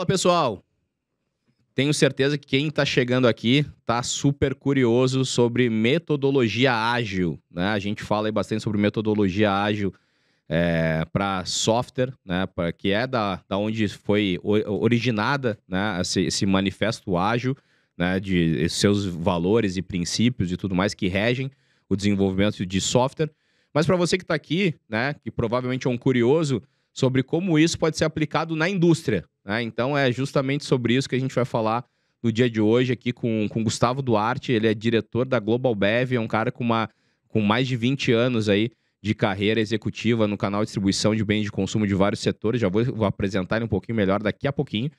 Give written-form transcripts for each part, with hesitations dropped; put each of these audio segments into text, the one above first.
pessoal! Tenho certeza que quem está chegando aqui está super curioso sobre metodologia ágil, né? A gente fala aí bastante sobre metodologia ágil para software, né? Que é da onde foi originada, né? Esse manifesto ágil, né? De seus valores e princípios e tudo mais que regem o desenvolvimento de software. Mas para você que está aqui, né? Que provavelmente é um curioso sobre como isso pode ser aplicado na indústria, né? Então é justamente sobre isso que a gente vai falar no dia de hoje aqui com Gustavo Duarte. Ele é diretor da Global Bev, é um cara com mais de 20 anos aí de carreira executiva no canal de distribuição de bens de consumo de vários setores. Já vou apresentar ele um pouquinho melhor daqui a pouquinho,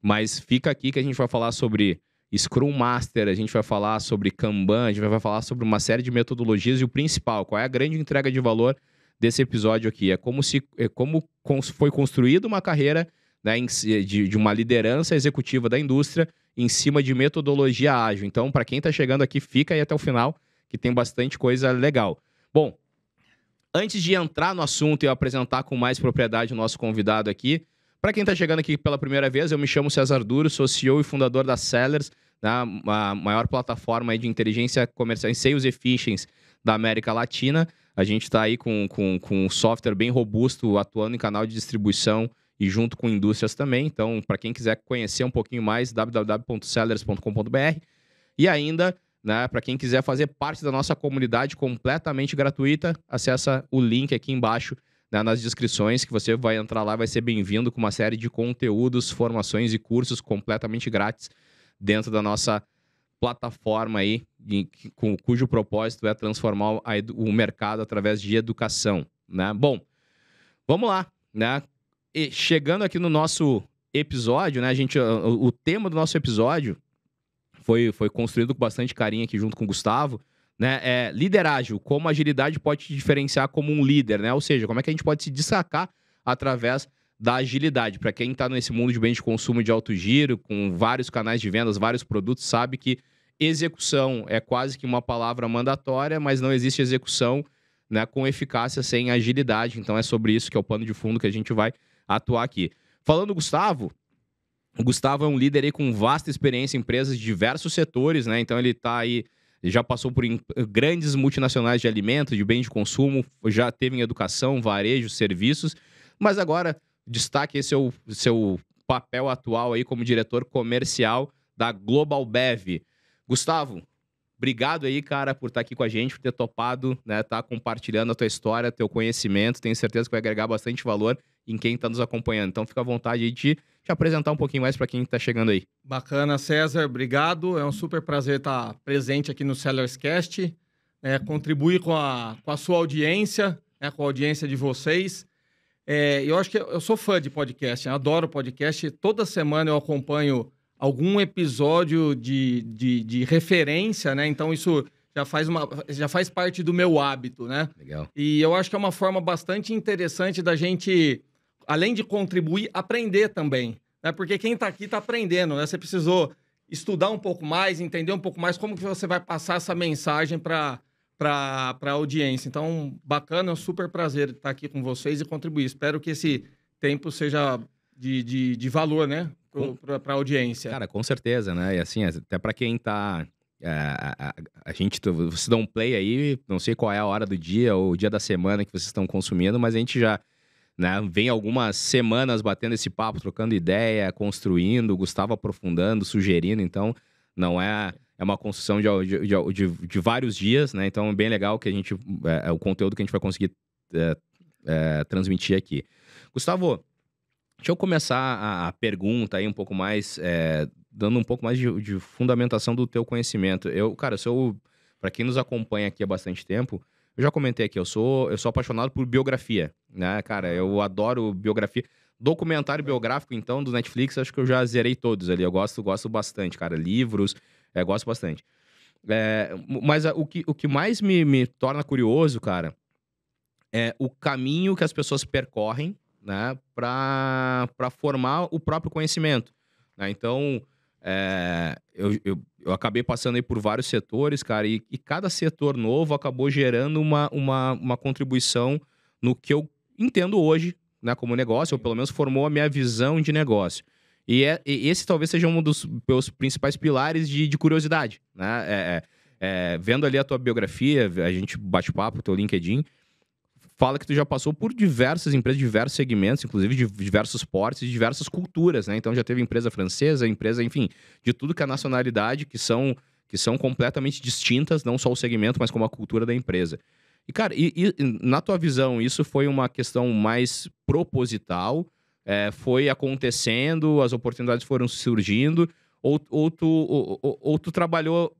mas fica aqui que a gente vai falar sobre Scrum Master, a gente vai falar sobre Kanban, a gente vai falar sobre uma série de metodologias e o principal, qual é a grande entrega de valor desse episódio aqui. É como foi construída uma carreira, né, de uma liderança executiva da indústria em cima de metodologia ágil. Então, para quem está chegando aqui, fica aí até o final, que tem bastante coisa legal. Bom, antes de entrar no assunto e eu apresentar com mais propriedade o nosso convidado aqui, para quem está chegando aqui pela primeira vez, eu me chamo César Duro, sou CEO e fundador da Sellers, né, a maior plataforma aí de inteligência comercial em Sales Efficiency da América Latina. A gente está aí com um software bem robusto, atuando em canal de distribuição e junto com indústrias também. Então, para quem quiser conhecer um pouquinho mais, www.sellers.com.br. E ainda, né, para quem quiser fazer parte da nossa comunidade completamente gratuita, acessa o link aqui embaixo, né, nas descrições, que você vai entrar lá, vai ser bem-vindo com uma série de conteúdos, formações e cursos completamente grátis dentro da nossa plataforma aí, cujo propósito é transformar o mercado através de educação, né? Bom, vamos lá, né? E chegando aqui no nosso episódio, né? O tema do nosso episódio foi construído com bastante carinho aqui junto com o Gustavo, né? É liderágil, como a agilidade pode te diferenciar como um líder, né? Ou seja, como é que a gente pode se destacar através da agilidade. Para quem está nesse mundo de bens de consumo de alto giro, com vários canais de vendas, vários produtos, sabe que execução é quase que uma palavra mandatória, mas não existe execução, né, com eficácia sem agilidade. Então é sobre isso que é o pano de fundo que a gente vai atuar aqui. Falando do Gustavo, o Gustavo é um líder aí com vasta experiência em empresas de diversos setores, né? Então ele está aí, já passou por grandes multinacionais de alimentos, de bens de consumo, já teve em educação, varejo, serviços, mas agora destaque esse seu papel atual aí como diretor comercial da Global Bev. Gustavo, obrigado aí, cara, por estar aqui com a gente, por ter topado, né, tá compartilhando a tua história, teu conhecimento. Tenho certeza que vai agregar bastante valor em quem está nos acompanhando. Então, fica à vontade aí de te apresentar um pouquinho mais para quem está chegando aí. Bacana, César, obrigado. É um super prazer estar presente aqui no Sellerscast, contribuir com a sua audiência, com a audiência de vocês. Eu acho que eu sou fã de podcast, eu adoro podcast. Toda semana eu acompanho algum episódio de referência, né? Então isso já faz parte do meu hábito, né? Legal. E eu acho que é uma forma bastante interessante da gente, além de contribuir, aprender também, né? Porque quem está aqui está aprendendo, né? Você precisou estudar um pouco mais, entender um pouco mais como que você vai passar essa mensagem para a audiência. Então, bacana, é um super prazer estar aqui com vocês e contribuir. Espero que esse tempo seja de valor, né? Para a audiência. Cara, com certeza, né? E assim, até para quem tá... Vocês dão um play aí, não sei qual é a hora do dia ou o dia da semana que vocês estão consumindo, mas a gente já, né, vem algumas semanas batendo esse papo, trocando ideia, construindo, o Gustavo aprofundando, sugerindo. Então, não é uma construção de vários dias, né? Então, é bem legal que a gente... o conteúdo que a gente vai conseguir transmitir aqui. Gustavo, deixa eu começar a pergunta aí um pouco mais, dando um pouco mais de fundamentação do teu conhecimento. Para quem nos acompanha aqui há bastante tempo, eu já comentei aqui, eu sou apaixonado por biografia, né, cara? Eu adoro biografia. Documentário biográfico, então, do Netflix, acho que eu já zerei todos ali. Eu gosto bastante, cara. Livros, gosto bastante. Mas o que mais me torna curioso, cara, é o caminho que as pessoas percorrem, né, para formar o próprio conhecimento, né? Então, eu acabei passando aí por vários setores, cara, e cada setor novo acabou gerando uma contribuição no que eu entendo hoje, né, como negócio, ou pelo menos formou a minha visão de negócio. E esse talvez seja um dos meus principais pilares de curiosidade, né? Vendo ali a tua biografia, a gente bate papo, teu LinkedIn, fala que tu já passou por diversas empresas, diversos segmentos, inclusive de diversos portes e diversas culturas, né? Então já teve empresa francesa, empresa, enfim, de tudo que é nacionalidade, que são completamente distintas, não só o segmento, mas como a cultura da empresa. E, cara, na tua visão, isso foi uma questão mais proposital? Foi acontecendo, as oportunidades foram surgindo, ou tu trabalhou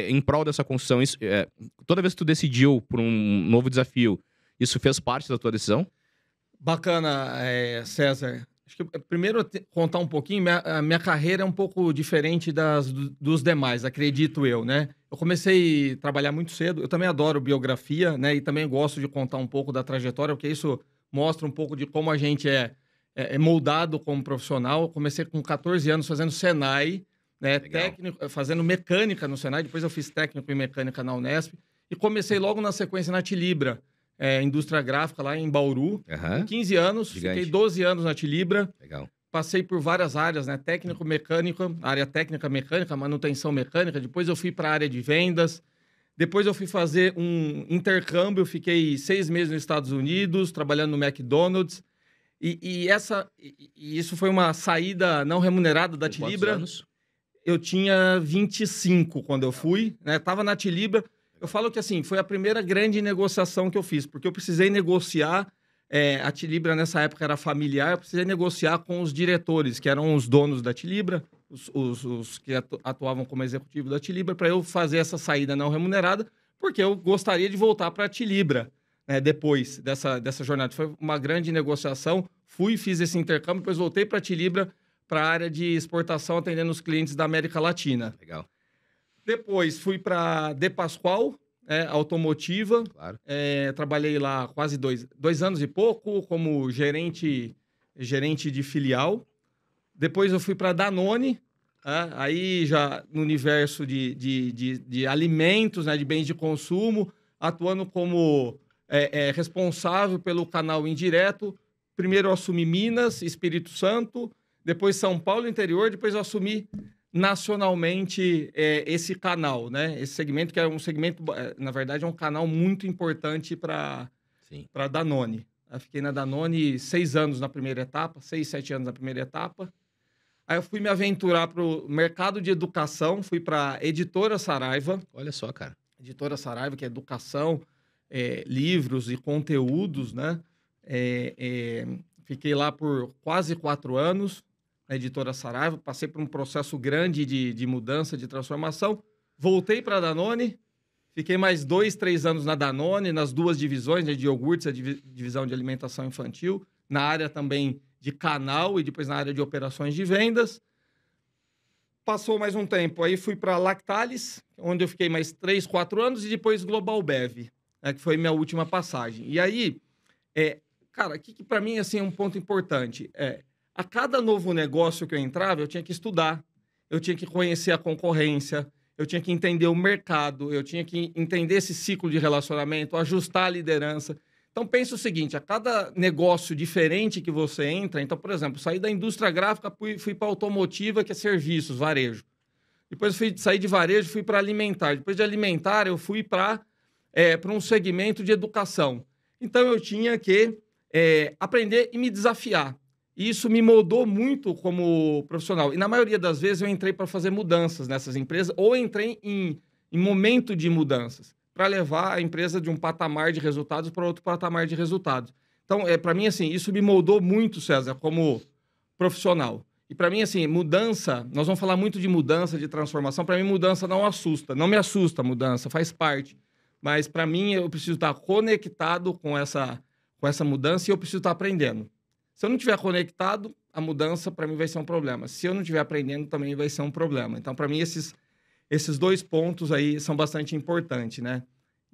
em prol dessa construção? Toda vez que tu decidiu por um novo desafio, isso fez parte da tua decisão? Bacana, César. Acho que primeiro contar um pouquinho, a minha carreira é um pouco diferente dos demais, acredito eu, né? Eu comecei a trabalhar muito cedo, eu também adoro biografia, né? E também gosto de contar um pouco da trajetória, porque isso mostra um pouco de como a gente é moldado como profissional. Eu comecei com 14 anos fazendo Senai, né? Técnico, fazendo mecânica no Senai, depois eu fiz técnico em mecânica na Unesp, e comecei logo na sequência na Tilibra, indústria gráfica lá em Bauru. Com 15 anos, Gigante. Fiquei 12 anos na Tilibra. Legal. Passei por várias áreas, né? Técnico mecânico, área técnica mecânica, manutenção mecânica. Depois eu fui para a área de vendas. Depois eu fui fazer um intercâmbio. Fiquei 6 meses nos Estados Unidos, trabalhando no McDonald's. E isso foi uma saída não remunerada da Tilibra. Quantos anos? Eu tinha 25 quando eu fui, né? Tava na Tilibra. Eu falo que, assim, foi a primeira grande negociação que eu fiz, porque eu precisei negociar. A Tilibra, nessa época, era familiar. Eu precisei negociar com os diretores, que eram os donos da Tilibra, os que atuavam como executivo da Tilibra, para eu fazer essa saída não remunerada, porque eu gostaria de voltar para a Tilibra, né, depois dessa jornada. Foi uma grande negociação. Fiz esse intercâmbio, depois voltei para a Tilibra, para a área de exportação, atendendo os clientes da América Latina. Legal. Depois fui para De Pascoal, automotiva. Claro. Trabalhei lá quase 2 anos e pouco como gerente de filial. Depois eu fui para Danone, aí já no universo de alimentos, né, de bens de consumo, atuando como responsável pelo canal indireto. Primeiro eu assumi Minas, Espírito Santo, depois São Paulo interior, depois eu assumi nacionalmente esse canal, né? Esse segmento que é um segmento, na verdade, é um canal muito importante para Danone. Eu fiquei na Danone 6 anos na primeira etapa, 6, 7 anos na primeira etapa. Aí eu fui me aventurar para o mercado de educação, fui para a Editora Saraiva. Olha só, cara. Editora Saraiva, que é educação, livros e conteúdos, né? Fiquei lá por quase 4 anos. Na Editora Saraiva, passei por um processo grande de mudança, de transformação. Voltei para a Danone, fiquei mais 2, 3 anos na Danone, nas 2 divisões, né, de iogurtes, a divisão de alimentação infantil, na área também de canal e depois na área de operações de vendas. Passou mais um tempo, aí fui para Lactalis, onde eu fiquei mais 3, 4 anos, e depois Global Bev, que foi minha última passagem. E aí, cara, que para mim assim, é um ponto importante. A cada novo negócio que eu entrava, eu tinha que estudar, eu tinha que conhecer a concorrência, eu tinha que entender o mercado, eu tinha que entender esse ciclo de relacionamento, ajustar a liderança. Então, pensa o seguinte, a cada negócio diferente que você entra... Então, por exemplo, saí da indústria gráfica, fui para automotiva, que é serviços, varejo. Depois saí de varejo, fui para alimentar. Depois de alimentar, eu fui para um segmento de educação. Então, eu tinha que aprender e me desafiar. E isso me moldou muito como profissional. E na maioria das vezes eu entrei para fazer mudanças nessas empresas ou entrei em momento de mudanças para levar a empresa de um patamar de resultados para outro patamar de resultados. Então, para mim, assim, isso me moldou muito, César, como profissional. E para mim, assim, mudança, nós vamos falar muito de mudança, de transformação. Para mim, mudança não assusta. Não me assusta a mudança, faz parte. Mas para mim, eu preciso estar conectado com essa mudança e eu preciso estar aprendendo. Se eu não estiver conectado, a mudança para mim vai ser um problema. Se eu não estiver aprendendo, também vai ser um problema. Então, para mim, esses 2 pontos aí são bastante importantes, né?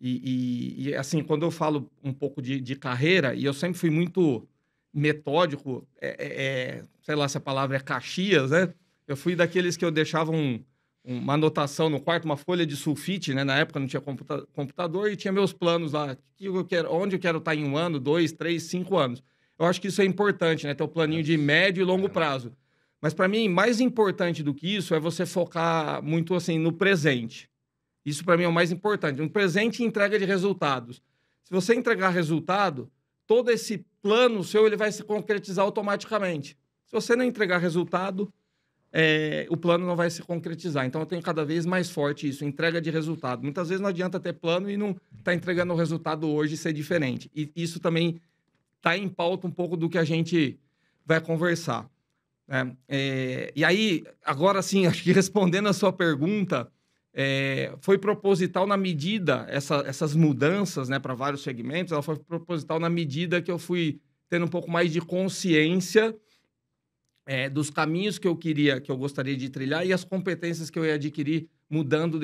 E assim, quando eu falo um pouco de carreira, e eu sempre fui muito metódico, sei lá se a palavra é Caxias, né? Eu fui daqueles que eu deixava uma anotação no quarto, uma folha de sulfite, né? Na época não tinha computador e tinha meus planos lá. Onde eu quero estar em 1 ano, 2, 3, 5 anos. Eu acho que isso é importante, né? Ter um planinho de médio e longo prazo. Mas para mim, mais importante do que isso é você focar muito assim no presente. Isso para mim é o mais importante. Um presente e entrega de resultados. Se você entregar resultado, todo esse plano seu ele vai se concretizar automaticamente. Se você não entregar resultado, o plano não vai se concretizar. Então, eu tenho cada vez mais forte isso, entrega de resultado. Muitas vezes não adianta ter plano e não estar entregando o resultado hoje e ser diferente. E isso também está em pauta um pouco do que a gente vai conversar. Né? E aí, agora sim, acho que respondendo a sua pergunta, foi proposital na medida, essas mudanças, né, para vários segmentos, ela foi proposital na medida que eu fui tendo um pouco mais de consciência dos caminhos que eu gostaria de trilhar e as competências que eu ia adquirir mudando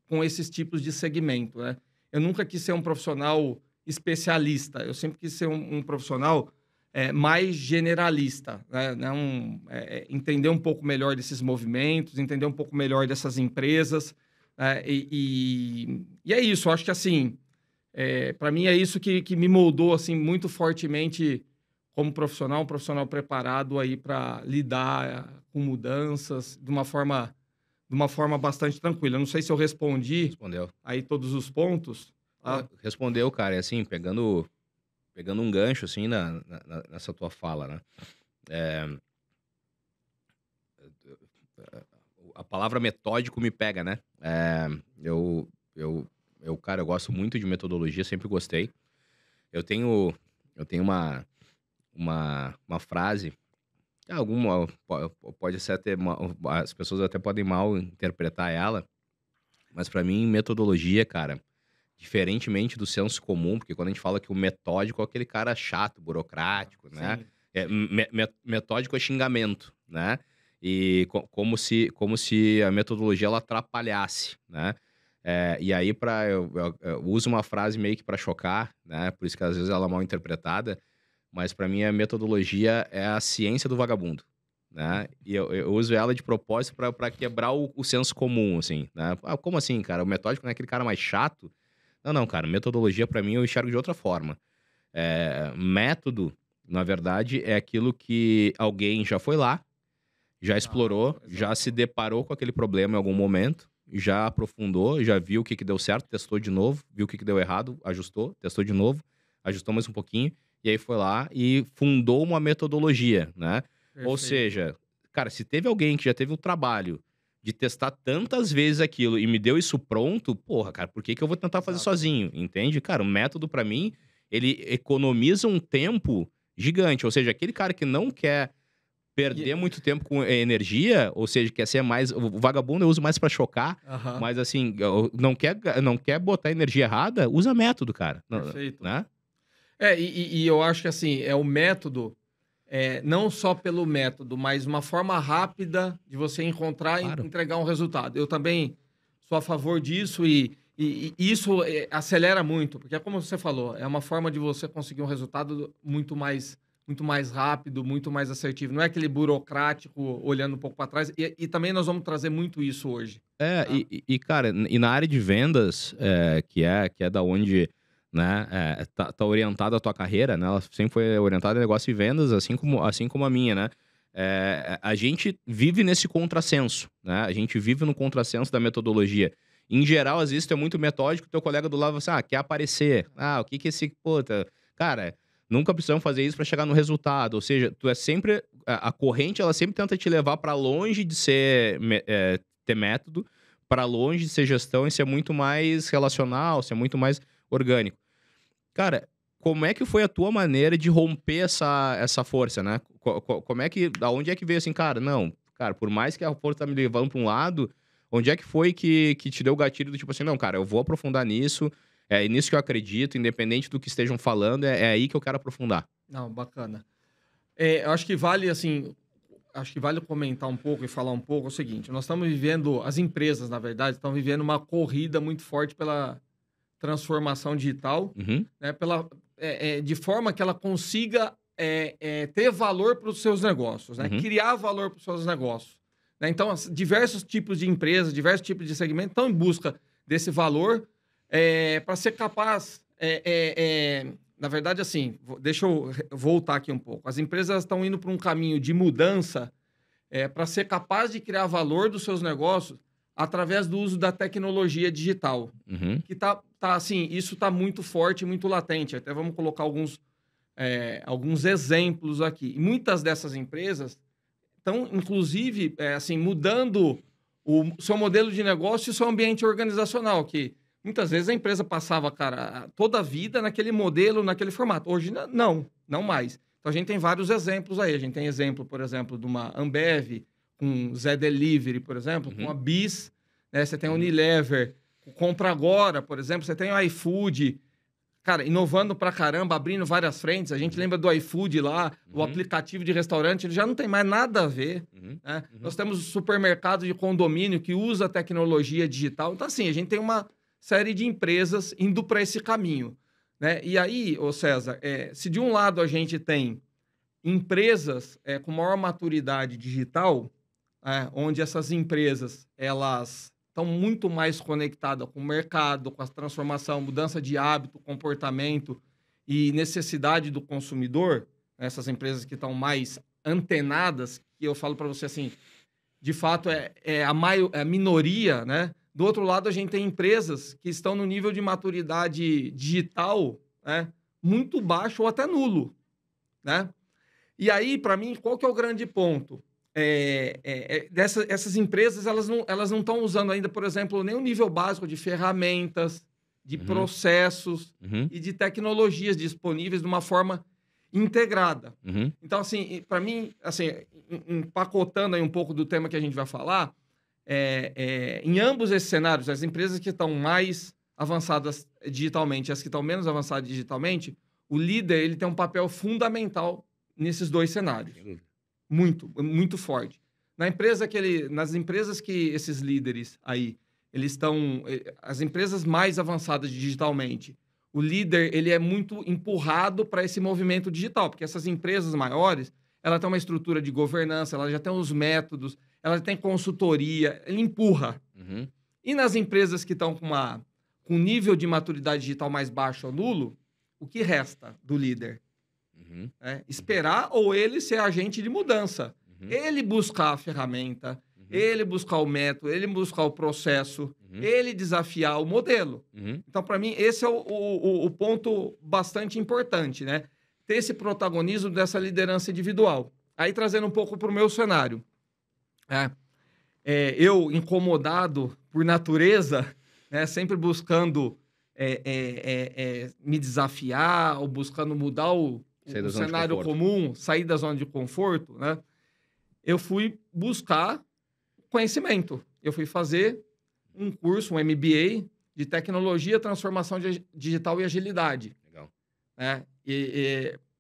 com esses tipos de segmento, né? Eu nunca quis ser um profissional especialista, eu sempre quis ser um profissional mais generalista, né? Entender um pouco melhor desses movimentos, entender um pouco melhor dessas empresas, e é isso, eu acho que assim, para mim é isso que me moldou assim, muito fortemente como profissional, um profissional preparado aí para lidar com mudanças de uma forma bastante tranquila. Eu não sei se eu respondi Respondeu. aí todos os pontos. Tá? Respondeu, cara. E assim, pegando um gancho, assim, nessa tua fala, né? A palavra metódico me pega, né? Cara, eu gosto muito de metodologia, sempre gostei. Eu tenho uma frase, pode ser até, as pessoas até podem mal interpretar ela, mas para mim, metodologia, cara, diferentemente do senso comum, porque quando a gente fala que o metódico é aquele cara chato, burocrático, né? Metódico é xingamento, né? E como se a metodologia ela atrapalhasse, né? E aí, eu uso uma frase meio que para chocar, né? Por isso que às vezes ela é mal interpretada, mas para mim a metodologia é a ciência do vagabundo, né? E eu uso ela de propósito para quebrar o senso comum, assim, né? Como assim, cara? O metódico não é aquele cara mais chato? Não, cara. Metodologia para mim eu enxergo de outra forma. Método, na verdade, é aquilo que alguém já foi lá, já explorou, já se deparou com aquele problema em algum momento, já aprofundou, já viu o que deu certo, testou de novo, viu o que deu errado, ajustou, testou de novo, ajustou mais um pouquinho, e aí foi lá e fundou uma metodologia, né? Perfeito. Ou seja, cara, se teve alguém que já teve o trabalho de testar tantas vezes aquilo e me deu isso pronto, porra, cara, por que eu vou tentar fazer sozinho, entende? Cara, o método pra mim, ele economiza um tempo gigante, ou seja, aquele cara que não quer perder muito tempo com energia, ou seja, quer ser mais... O vagabundo eu uso mais pra chocar, mas assim, não quer botar energia errada, usa método, cara. Perfeito. Né? E eu acho que assim, o método, não só pelo método, mas uma forma rápida de você encontrar Claro. e entregar um resultado. Eu também sou a favor disso e isso acelera muito, porque é como você falou, é uma forma de você conseguir um resultado muito mais rápido, muito mais assertivo. Não é aquele burocrático olhando um pouco para trás. E também nós vamos trazer muito isso hoje. Tá? Cara, e na área de vendas, que é da onde, né, tá orientada a tua carreira, né? Ela sempre foi orientada a negócio e vendas, assim como a minha, né? A gente vive nesse contrassenso, né? A gente vive no contrassenso da metodologia. Em geral, às vezes, tu é muito metódico, teu colega do lado, você, quer aparecer. O que esse... Puta... Cara, nunca precisamos fazer isso para chegar no resultado. Ou seja, tu é sempre... A corrente, ela sempre tenta te levar para longe de ser... ter método, para longe de ser gestão e ser muito mais relacional, ser muito mais orgânico. Cara, como é que foi a tua maneira de romper essa força, né? Da onde é que veio assim, cara, não, cara, por mais que a força tá me levando para um lado, onde é que foi que te deu o gatilho do tipo assim, não, cara, eu vou aprofundar nisso, é nisso que eu acredito, independente do que estejam falando, é aí que eu quero aprofundar. Não, bacana. Eu acho que vale, assim, comentar um pouco e falar um pouco o seguinte, nós estamos vivendo, as empresas, na verdade, estão vivendo uma corrida muito forte pela transformação digital, né, de forma que ela consiga ter valor para os seus negócios, né, criar valor para os seus negócios. Né? Então, diversos tipos de empresas, diversos tipos de segmentos estão em busca desse valor para ser capaz... Na verdade, assim, deixa eu voltar aqui um pouco. As empresas estão indo para um caminho de mudança para ser capaz de criar valor dos seus negócios através do uso da tecnologia digital. Que assim, isso está muito forte, muito latente. Até vamos colocar alguns exemplos aqui. E muitas dessas empresas estão, inclusive, assim, mudando o seu modelo de negócio e o seu ambiente organizacional, que muitas vezes a empresa passava, cara, toda a vida naquele modelo, naquele formato. Hoje, não mais. Então, a gente tem vários exemplos aí. A gente tem exemplo, por exemplo, de uma Ambev, com Zé Delivery, por exemplo, com a Bis, né? Você tem a Unilever, Compra Agora, por exemplo, você tem o iFood, cara, inovando pra caramba, abrindo várias frentes. A gente lembra do iFood lá, o aplicativo de restaurante, ele já não tem mais nada a ver. Né? Nós temos o supermercado de condomínio que usa tecnologia digital. Então, assim, a gente tem uma série de empresas indo para esse caminho. Né? E aí, ô César, se de um lado a gente tem empresas com maior maturidade digital, onde essas empresas elas estão muito mais conectadas com o mercado, com a transformação, mudança de hábito, comportamento e necessidade do consumidor, essas empresas que estão mais antenadas, que eu falo para você assim, de fato é a minoria, né? Do outro lado, a gente tem empresas que estão no nível de maturidade digital, né, muito baixo ou até nulo, né? E aí, para mim, qual que é o grande ponto? Essas empresas, elas não estão usando ainda, por exemplo, nem o nível básico de ferramentas, de processos e de tecnologias disponíveis de uma forma integrada. Então, assim, para mim, assim, empacotando aí um pouco do tema que a gente vai falar, em ambos esses cenários, as empresas que estão mais avançadas digitalmente e as que estão menos avançadas digitalmente, o líder ele tem um papel fundamental nesses dois cenários. Muito, muito forte. Nas empresas que esses líderes aí, eles estão... As empresas mais avançadas digitalmente, o líder ele é muito empurrado para esse movimento digital, porque essas empresas maiores, ela tem uma estrutura de governança, ela já tem os métodos, ela tem consultoria, ele empurra. E nas empresas que estão com um nível de maturidade digital mais baixo ou nulo, o que resta do líder? Esperar ou ele ser agente de mudança. Ele buscar a ferramenta, ele buscar o método, ele buscar o processo, ele desafiar o modelo. Então, para mim, esse é o ponto bastante importante, né? Ter esse protagonismo dessa liderança individual. Aí, trazendo um pouco para o meu cenário. Eu, incomodado por natureza, né, sempre buscando me desafiar ou buscando mudar o cenário comum, sair da zona de conforto, né? Eu fui buscar conhecimento. Eu fui fazer um curso, um MBA de tecnologia, transformação digital e agilidade. Legal.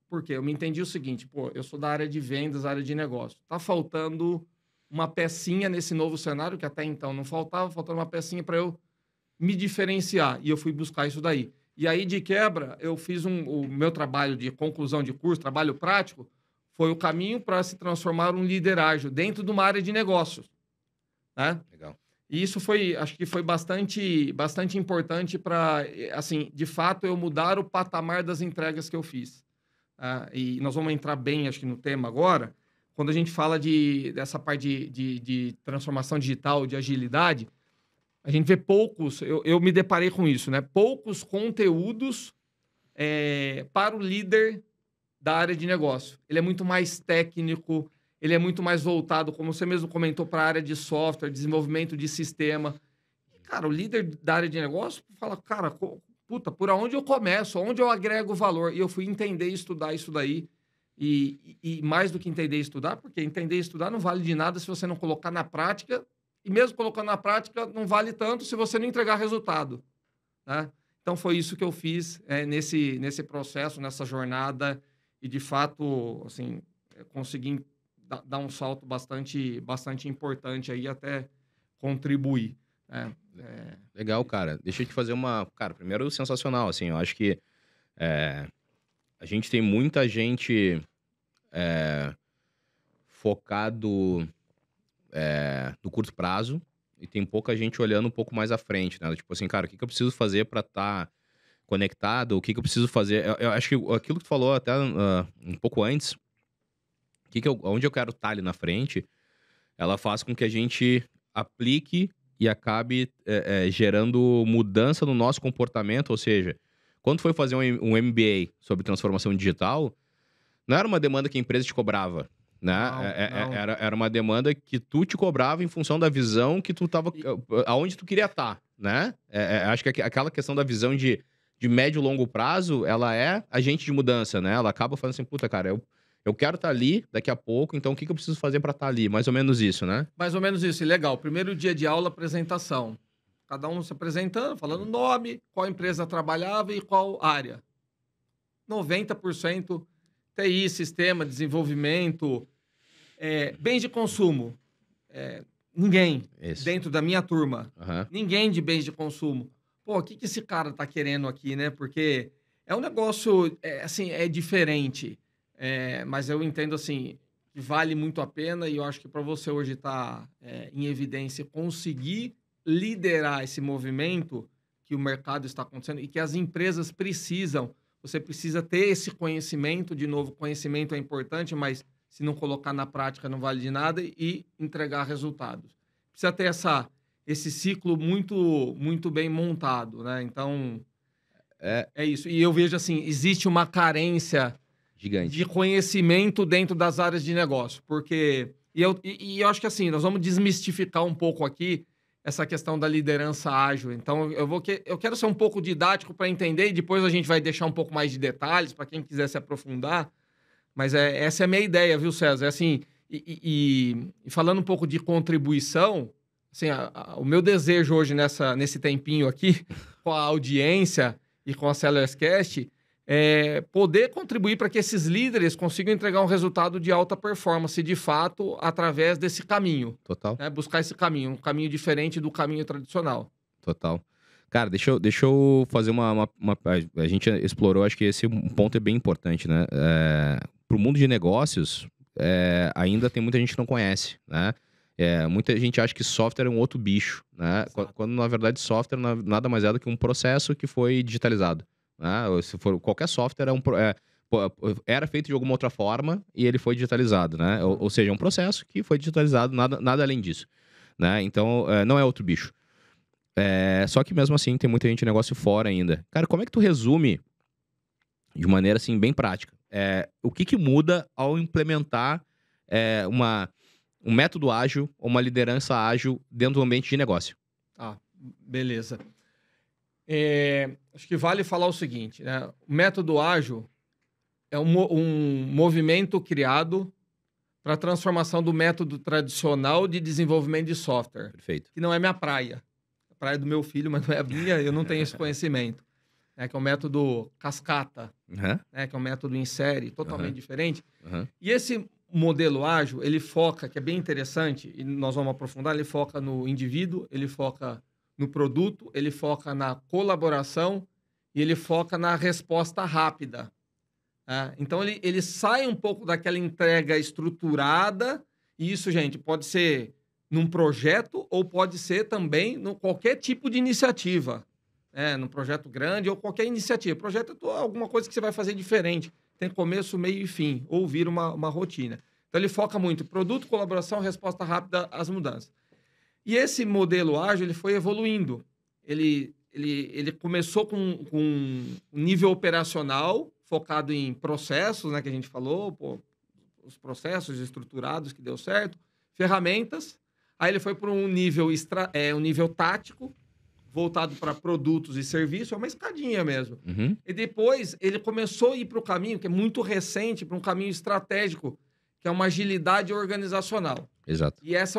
Por quê? Eu me entendi o seguinte, eu sou da área de vendas, área de negócio. Tá faltando uma pecinha nesse novo cenário, que até então não faltava uma pecinha para eu me diferenciar. E eu fui buscar isso daí. E aí, de quebra, eu fiz o meu trabalho de conclusão de curso, trabalho prático, foi o caminho para se transformar um líder ágil dentro de uma área de negócios. Né? Legal. E isso acho que foi bastante importante para, assim, de fato, eu mudar o patamar das entregas que eu fiz. E nós vamos entrar bem, acho que, no tema agora. Quando a gente fala dessa parte de transformação digital, de agilidade, a gente vê poucos, eu me deparei com isso, né? Poucos conteúdos para o líder da área de negócio. Ele é muito mais técnico, ele é muito mais voltado, como você mesmo comentou, para a área de software, desenvolvimento de sistema. Cara, o líder da área de negócio fala, cara, por onde eu começo? Onde eu agrego valor? E eu fui entender e estudar isso daí. E mais do que entender e estudar, porque entender e estudar não vale de nada se você não colocar na prática. E mesmo colocando na prática, não vale tanto se você não entregar resultado. Né? Então, foi isso que eu fiz nesse processo, nessa jornada. E, de fato, assim, consegui dar um salto bastante importante aí, até contribuir. Legal, cara. Deixa eu te fazer uma... Cara, primeiro, sensacional, assim. Eu acho que a gente tem muita gente focado... no curto prazo, e tem pouca gente olhando um pouco mais à frente, né? Tipo assim, cara, o que eu preciso fazer para estar conectado? O que eu preciso fazer? Eu acho que aquilo que tu falou até um pouco antes, onde eu quero estar ali na frente, ela faz com que a gente aplique e acabe gerando mudança no nosso comportamento. Ou seja, quando foi fazer um MBA sobre transformação digital, não era uma demanda que a empresa te cobrava, né? Não. Era uma demanda que tu te cobrava em função da visão que tu tava, aonde tu queria estar, né? Acho que aquela questão da visão de médio e longo prazo, ela é agente de mudança, né? Ela acaba falando assim, puta, cara, eu quero estar ali daqui a pouco, então o que eu preciso fazer para estar ali? Mais ou menos isso, né? Mais ou menos isso, e legal. Primeiro dia de aula, apresentação. Cada um se apresentando, falando nome, qual empresa trabalhava e qual área. 90% TI, sistema, desenvolvimento, bens de consumo. Ninguém Isso. dentro da minha turma. Aham. Ninguém de bens de consumo. Pô, o que esse cara tá querendo aqui, né? Porque é um negócio, assim, é diferente. Mas eu entendo, assim, que vale muito a pena e eu acho que para você hoje estar em evidência, conseguir liderar esse movimento que o mercado está acontecendo e que as empresas precisam. Você precisa ter esse conhecimento, de novo, conhecimento é importante, mas se não colocar na prática não vale de nada e entregar resultados. Precisa ter esse ciclo muito, muito bem montado, né? Então, é isso. E eu vejo assim, existe uma carência Gigante. de conhecimento dentro das áreas de negócio, porque... E eu acho que assim, nós vamos desmistificar um pouco aqui essa questão da liderança ágil. Então, eu quero ser um pouco didático para entender e depois a gente vai deixar um pouco mais de detalhes para quem quiser se aprofundar. Mas essa é a minha ideia, viu, César? Assim, e falando um pouco de contribuição, assim, o meu desejo hoje nesse tempinho aqui, com a audiência e com a Sellerscast, é poder contribuir para que esses líderes consigam entregar um resultado de alta performance, de fato, através desse caminho. Total. Né? Buscar esse caminho, um caminho diferente do caminho tradicional. Total. Cara, deixa eu fazer uma... A gente explorou, acho que esse ponto é bem importante, né? Pro mundo de negócios, ainda tem muita gente que não conhece, né? Muita gente acha que software é um outro bicho, né? Quando, na verdade, software nada mais é do que um processo que foi digitalizado, né? Se for qualquer software, era feito de alguma outra forma e ele foi digitalizado, né? Ou seja, é um processo que foi digitalizado, nada além disso, né? Então, não é outro bicho. Só que mesmo assim tem muita gente de negócio fora ainda. Cara, como é que tu resume de maneira assim bem prática? O que muda ao implementar um método ágil ou uma liderança ágil dentro do ambiente de negócio? Beleza. Acho que vale falar o seguinte, né? O método ágil é um movimento criado para a transformação do método tradicional de desenvolvimento de software. Perfeito. Que não é minha praia. A praia do meu filho, mas não é a minha, eu não tenho esse conhecimento. Que é um método cascata, que é um método em série, totalmente diferente. E esse modelo ágil, ele foca, que é bem interessante, e nós vamos aprofundar, ele foca no indivíduo, ele foca no produto, ele foca na colaboração e ele foca na resposta rápida. Então, ele sai um pouco daquela entrega estruturada, e isso, gente, pode ser num projeto ou pode ser também em qualquer tipo de iniciativa. Num projeto grande ou qualquer iniciativa. Projeto é alguma coisa que você vai fazer diferente. Tem começo, meio e fim, ou vira uma rotina. Então, ele foca muito em produto, colaboração, resposta rápida às mudanças. E esse modelo ágil, ele foi evoluindo. Ele começou com um nível operacional, focado em processos, né, que a gente falou, os processos estruturados que deu certo, ferramentas. Aí ele foi para um nível tático, voltado para produtos e serviços, é uma escadinha mesmo. E depois ele começou a ir para o caminho, que é muito recente, para um caminho estratégico, que é uma agilidade organizacional. Exato. E essa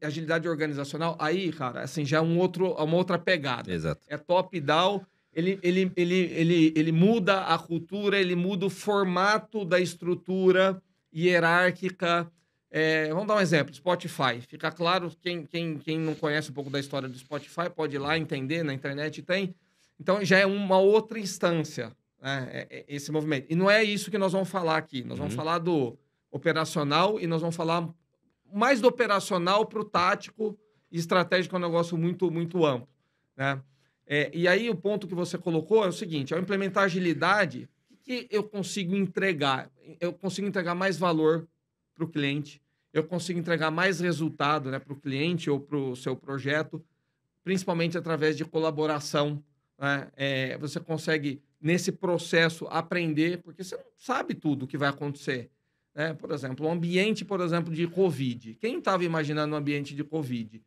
agilidade organizacional, aí, cara, assim, já é uma outra pegada. Exato. É top-down, ele muda a cultura, ele muda o formato da estrutura hierárquica. Vamos dar um exemplo, Spotify. Fica claro, quem não conhece um pouco da história do Spotify pode ir lá entender, na internet tem. Então, já é uma outra instância, né, esse movimento. E não é isso que nós vamos falar aqui. Nós vamos falar do operacional e nós vamos falar mais do operacional para o tático e estratégico, é um negócio muito, muito amplo, né? E aí, o ponto que você colocou é o seguinte, ao implementar agilidade, o que eu consigo entregar? Eu consigo entregar mais valor para o cliente, eu consigo entregar mais resultado, né, para o cliente ou para o seu projeto, principalmente através de colaboração, né? Você consegue, nesse processo, aprender, porque você não sabe tudo o que vai acontecer, né? Por exemplo, um ambiente, por exemplo, de Covid. Quem estava imaginando um ambiente de Covid?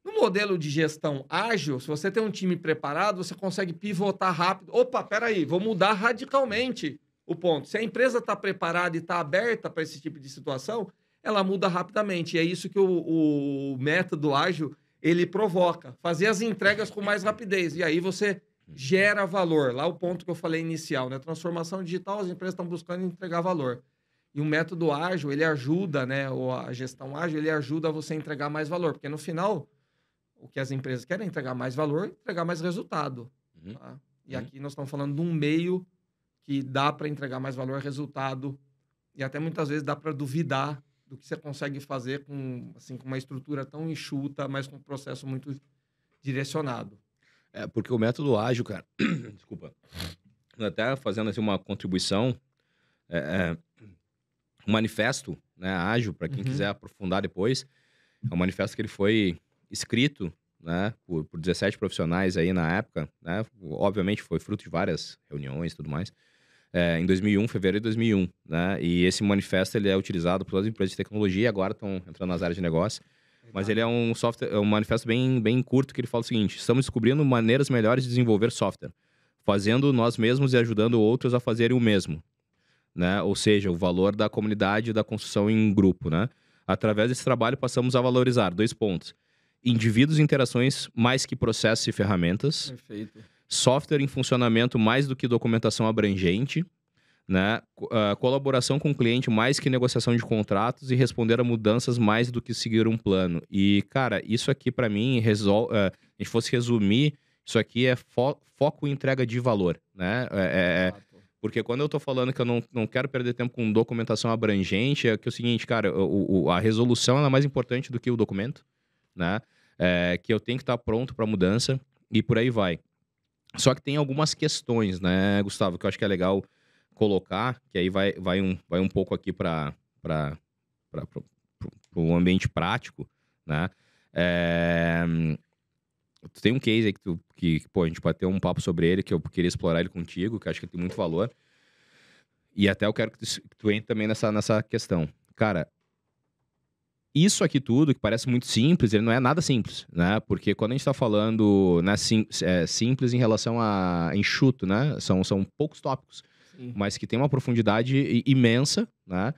No modelo de gestão ágil, se você tem um time preparado, você consegue pivotar rápido. Opa, peraí, vou mudar radicalmente o ponto. Se a empresa está preparada e está aberta para esse tipo de situação, ela muda rapidamente. E é isso que o método ágil ele provoca. Fazer as entregas com mais rapidez. E aí você gera valor. Lá o ponto que eu falei inicial, né? Transformação digital, as empresas estão buscando entregar valor. E o método ágil, ele ajuda, né? Ou a gestão ágil, ele ajuda você a entregar mais valor. Porque no final o que as empresas querem é entregar mais valor, entregar mais resultado. Tá? E aqui nós estamos falando de um meio que dá para entregar mais valor, resultado, e até muitas vezes dá para duvidar do que você consegue fazer com, assim, com uma estrutura tão enxuta, mas com um processo muito direcionado. Porque o método ágil, cara, desculpa, até fazendo assim uma contribuição, um manifesto, né, ágil, para quem quiser aprofundar depois, é um manifesto que ele foi escrito, né, por 17 profissionais aí na época, né, obviamente foi fruto de várias reuniões e tudo mais, em 2001, fevereiro de 2001, né, e esse manifesto ele é utilizado por todas as empresas de tecnologia e agora estão entrando nas áreas de negócio, mas ele é um software, é um manifesto bem curto que ele fala o seguinte: estamos descobrindo maneiras melhores de desenvolver software, fazendo nós mesmos e ajudando outros a fazerem o mesmo, né, ou seja, o valor da comunidade e da construção em grupo, né. Através desse trabalho passamos a valorizar 2 pontos: indivíduos e interações mais que processos e ferramentas. Perfeito. Software em funcionamento mais do que documentação abrangente, né? Colaboração com o cliente mais que negociação de contratos e responder a mudanças mais do que seguir um plano. E, cara, isso aqui para mim resolve. A gente fosse resumir, isso aqui é foco em entrega de valor, né? Porque quando eu tô falando que eu não quero perder tempo com documentação abrangente, é que é o seguinte, cara, a resolução é mais importante do que o documento, né? Que eu tenho que estar pronto para mudança e por aí vai. Só que tem algumas questões, né, Gustavo, que eu acho que é legal colocar, que aí vai um pouco aqui para o ambiente prático, né? Tu tem um case aí que pô, a gente pode ter um papo sobre ele, que eu queria explorar ele contigo, que eu acho que ele tem muito valor. E até eu quero que tu entre também nessa questão. Cara, isso aqui tudo, que parece muito simples, ele não é nada simples, né? Porque quando a gente tá falando, né, simples em relação a enxuto, né? São poucos tópicos, mas que tem uma profundidade imensa, né?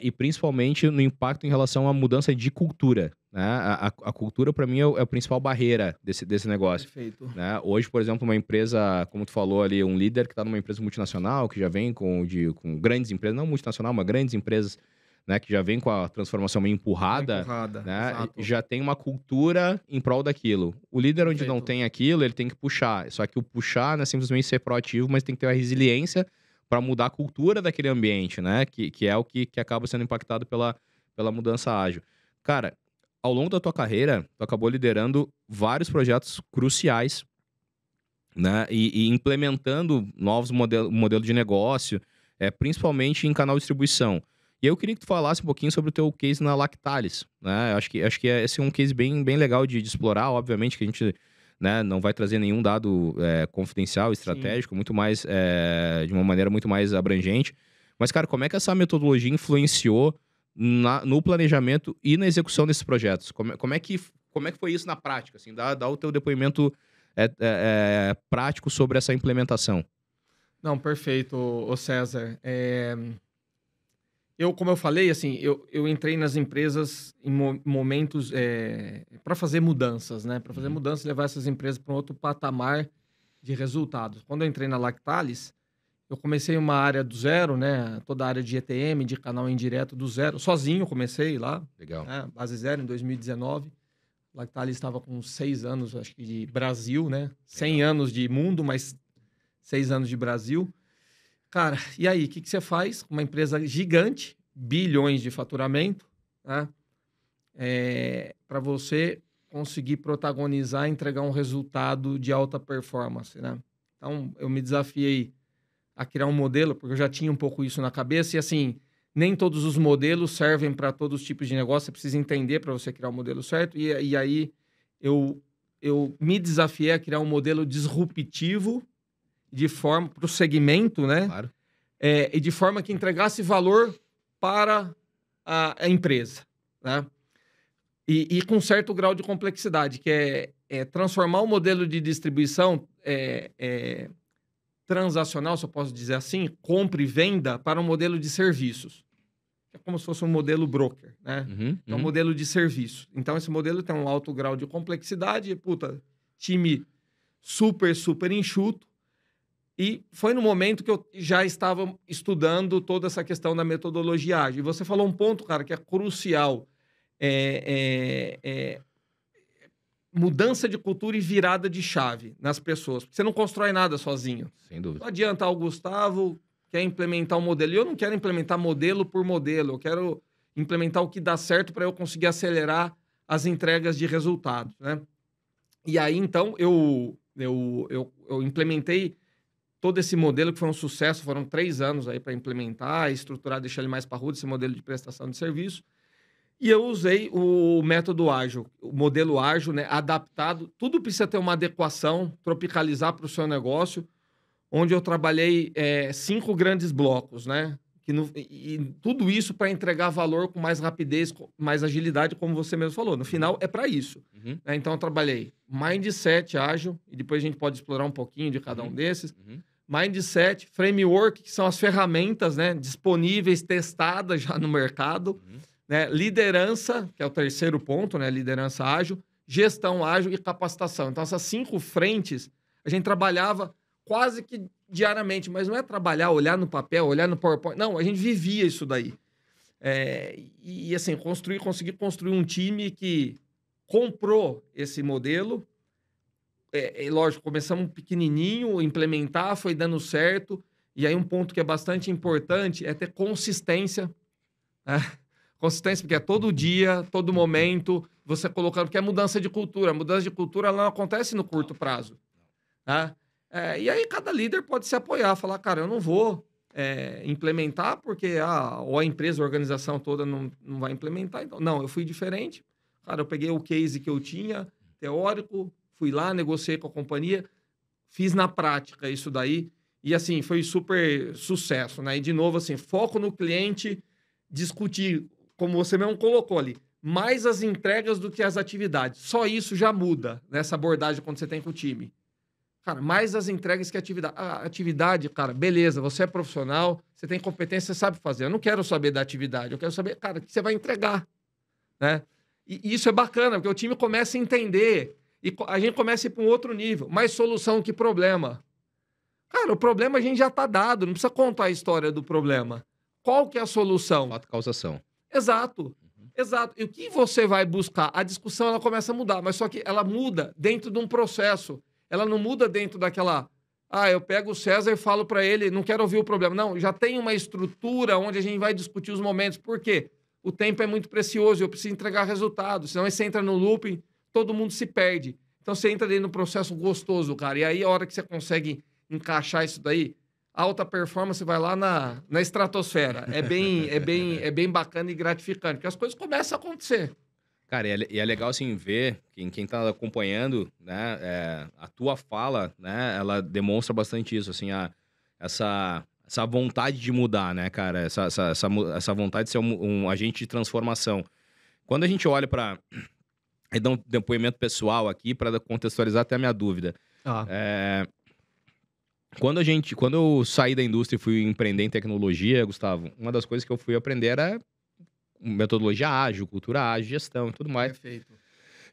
E principalmente no impacto em relação à mudança de cultura, né? A cultura, para mim, é a principal barreira desse negócio. Perfeito. Né? Hoje, por exemplo, uma empresa, como tu falou ali, um líder que está numa empresa multinacional, que já vem com grandes empresas, não multinacional, mas grandes empresas, né, que já vem com a transformação meio empurrada, né, já tem uma cultura em prol daquilo. O líder onde não tem aquilo, ele tem que puxar. Só que o puxar não é simplesmente ser proativo, mas tem que ter a resiliência para mudar a cultura daquele ambiente, né, que é o que acaba sendo impactado pela mudança ágil. Cara, ao longo da tua carreira, tu acabou liderando vários projetos cruciais, né, e implementando novos modelos de negócio, principalmente em canal de distribuição. E eu queria que tu falasse um pouquinho sobre o teu case na Lactalis, né? Acho que esse é um case bem legal de explorar. Obviamente que a gente, né, não vai trazer nenhum dado confidencial, estratégico, muito mais de uma maneira muito mais abrangente. Mas, cara, como é que essa metodologia influenciou no planejamento e na execução desses projetos? Como é que foi isso na prática? Assim, dá o teu depoimento prático sobre essa implementação. Não, perfeito, ô César. Como eu falei, assim, eu entrei nas empresas em momentos para fazer mudanças, né? Para fazer mudanças e levar essas empresas para um outro patamar de resultados. Quando eu entrei na Lactalis, eu comecei uma área do zero, né? Toda a área de ETM, de canal indireto do zero. Sozinho comecei lá. Legal. Né? Base zero, em 2019. Lactalis estava com 6 anos, acho que, de Brasil, né? 100 anos de mundo, mas 6 anos de Brasil. Cara, e aí, o que você faz com uma empresa gigante, bilhões de faturamento, né? Para você conseguir protagonizar e entregar um resultado de alta performance, né? Então, eu me desafiei a criar um modelo, porque eu já tinha um pouco isso na cabeça, e assim, nem todos os modelos servem para todos os tipos de negócio, você precisa entender para você criar o modelo certo. E aí eu me desafiei a criar um modelo disruptivo de forma para o segmento, né? Claro. E de forma que entregasse valor para a empresa, né? E com certo grau de complexidade, que é transformar o modelo de distribuição transacional, se eu posso dizer assim, compra e venda, para um modelo de serviços. É como se fosse um modelo broker, né? Então, um modelo de serviço. Então, esse modelo tem um alto grau de complexidade, time super enxuto. E foi no momento que eu já estava estudando toda essa questão da metodologia ágil. E você falou um ponto, cara, que é crucial. Mudança de cultura e virada de chave nas pessoas. Porque você não constrói nada sozinho. Sem dúvida. Não adianta o Gustavo quer implementar um modelo. E eu não quero implementar modelo por modelo. Eu quero implementar o que dá certo para eu conseguir acelerar as entregas de resultados, né? E aí, então, eu implementei todo esse modelo, que foi um sucesso. Foram 3 anos aí para implementar, estruturar, deixar ele mais parrudo, esse modelo de prestação de serviço. E eu usei o método ágil, o modelo ágil, né, adaptado. Tudo precisa ter uma adequação, tropicalizar para o seu negócio, onde eu trabalhei 5 grandes blocos, né? E tudo isso para entregar valor com mais rapidez, com mais agilidade, como você mesmo falou. No final, é para isso. Né? Então, eu trabalhei Mindset ágil, e depois a gente pode explorar um pouquinho de cada um desses. Mindset, Framework, que são as ferramentas, né, disponíveis, testadas já no mercado. Né? Liderança, que é o terceiro ponto, né? Liderança ágil, gestão ágil e capacitação. Então, essas 5 frentes, a gente trabalhava quase que diariamente, mas não é trabalhar, olhar no papel, olhar no PowerPoint. Não, a gente vivia isso daí. Assim, consegui construir um time que comprou esse modelo. Lógico, começamos pequenininho, implementar, foi dando certo. E aí um ponto que é bastante importante é ter consistência, né? Consistência, porque é todo dia, todo momento, você colocando... Porque é mudança de cultura. A mudança de cultura ela não acontece no curto prazo. Tá? E aí cada líder pode se apoiar, falar, cara, eu não vou implementar porque ou a empresa, a organização toda não vai implementar. Então, não, eu fui diferente. Cara, eu peguei o case que eu tinha, teórico, fui lá, negociei com a companhia, fiz na prática isso daí. E, assim, foi super sucesso, né? E, de novo, assim, foco no cliente, discutir... Como você mesmo colocou ali, mais as entregas do que as atividades. Só isso já muda nessa abordagem quando você tem com o time. Cara, mais as entregas que a atividade. A atividade, cara, beleza, você é profissional, você tem competência, você sabe fazer. Eu não quero saber da atividade, eu quero saber, cara, o que você vai entregar. Né? E isso é bacana, porque o time começa a entender e a gente começa a ir para um outro nível. Mais solução que problema. Cara, o problema a gente já está dado, não precisa contar a história do problema. Qual que é a solução? Fato, causação. Exato. E o que você vai buscar? A discussão ela começa a mudar, mas só que ela muda dentro de um processo. Ela não muda dentro daquela... eu pego o César e falo para ele, não quero ouvir o problema. Não, já tem uma estrutura onde a gente vai discutir os momentos. Por quê? O tempo é muito precioso, eu preciso entregar resultados. Senão você entra no looping, todo mundo se perde. Então você entra dentro do processo gostoso, cara. E aí a hora que você consegue encaixar isso daí... alta performance vai lá na estratosfera. É bem bacana e gratificante, porque as coisas começam a acontecer. Cara, e é legal, assim, ver quem tá acompanhando, né, a tua fala, né, ela demonstra bastante isso, assim, essa vontade de mudar, né, cara, essa vontade de ser um agente de transformação. Quando a gente olha para... Aí dá um depoimento pessoal aqui para contextualizar até a minha dúvida. Quando eu saí da indústria e fui empreender em tecnologia, Gustavo, uma das coisas que eu fui aprender era metodologia ágil, cultura ágil, gestão e tudo mais. Perfeito.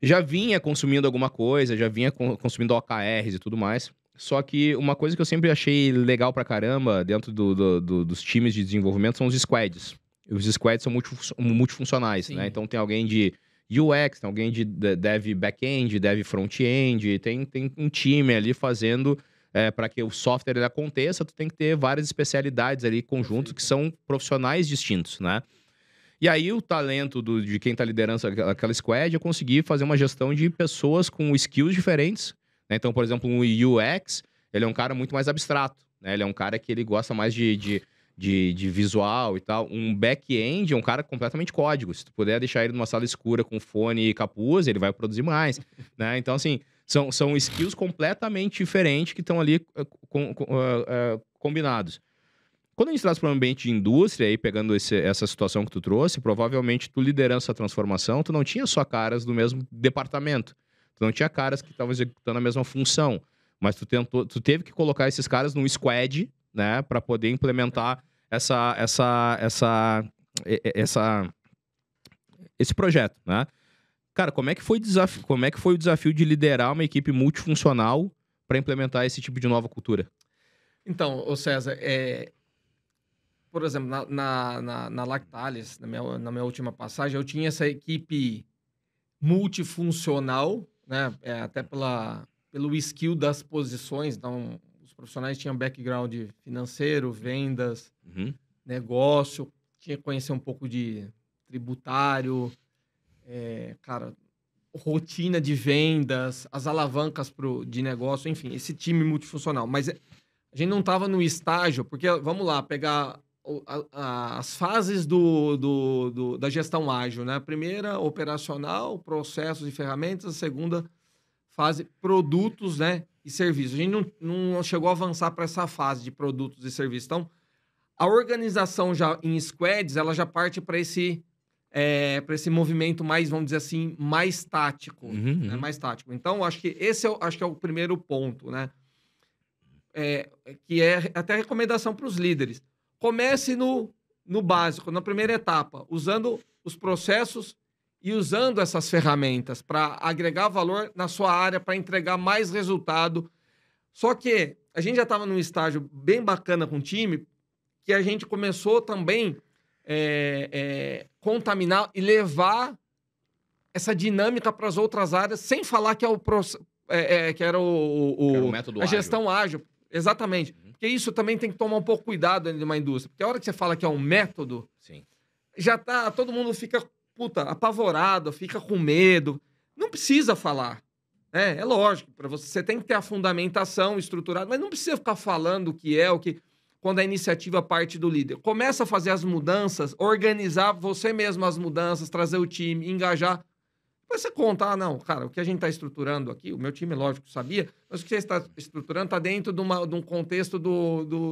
Já vinha consumindo alguma coisa, já vinha consumindo OKRs e tudo mais. Só que uma coisa que eu sempre achei legal pra caramba dentro dos times de desenvolvimento são os squads. Os squads são multifuncionais, né? Então tem alguém de UX, tem alguém de dev back-end, dev front-end, tem um time ali fazendo... para que o software ele aconteça, tu tem que ter várias especialidades ali, conjuntos, que são profissionais distintos, né? E aí, o talento de quem tá liderando aquela squad é conseguir fazer uma gestão de pessoas com skills diferentes, né? Então, por exemplo, um UX, ele é um cara muito mais abstrato, né? Ele é um cara que ele gosta mais de de visual e tal. Um back-end é um cara completamente código. Se tu puder deixar ele numa sala escura com fone e capuz, ele vai produzir mais, né? Então, assim, são skills completamente diferentes que estão ali combinados. Quando a gente traz para um ambiente de indústria, aí pegando essa situação que tu trouxe, provavelmente tu liderando essa transformação, tu não tinha só caras do mesmo departamento. Tu não tinha caras que estavam executando a mesma função. Mas tu teve que colocar esses caras num squad, né? Para poder implementar esse projeto, né? Cara, como é que foi o desafio de liderar uma equipe multifuncional para implementar esse tipo de nova cultura? Então, ô César, por exemplo, na Lactalis, na minha última passagem, eu tinha essa equipe multifuncional, né? Até pelo skill das posições. Então, os profissionais tinham background financeiro, vendas, negócio, tinha que conhecer um pouco de tributário, cara, rotina de vendas, as alavancas de negócio, enfim, esse time multifuncional. Mas a gente não estava no estágio, porque, vamos lá, pegar as fases da gestão ágil, né? A primeira, operacional, processos e ferramentas. A segunda fase, produtos, né? E serviços. A gente não chegou a avançar para essa fase de produtos e serviços. Então, a organização já em squads, ela já parte para esse movimento mais, vamos dizer assim, mais tático. Né? Mais tático. Então, acho que esse é o primeiro ponto, né? Que é até recomendação para os líderes. Comece no básico, na primeira etapa, usando os processos e usando essas ferramentas para agregar valor na sua área, para entregar mais resultado. Só que a gente já estava num estágio bem bacana com o time, que a gente começou também contaminar e levar essa dinâmica para as outras áreas, sem falar que que era o método a gestão ágil. Exatamente. Porque isso também tem que tomar um pouco cuidado dentro de uma indústria. Porque a hora que você fala que é um método, sim, já tá, todo mundo fica, apavorado, fica com medo. Não precisa falar. É lógico, para você tem que ter a fundamentação estruturada, mas não precisa ficar falando o que quando a iniciativa parte do líder. Começa a fazer as mudanças, organizar você mesmo as mudanças, trazer o time, engajar. Depois você conta, não, cara, o que a gente está estruturando aqui, o meu time, lógico, sabia, mas o que você está estruturando está dentro de um contexto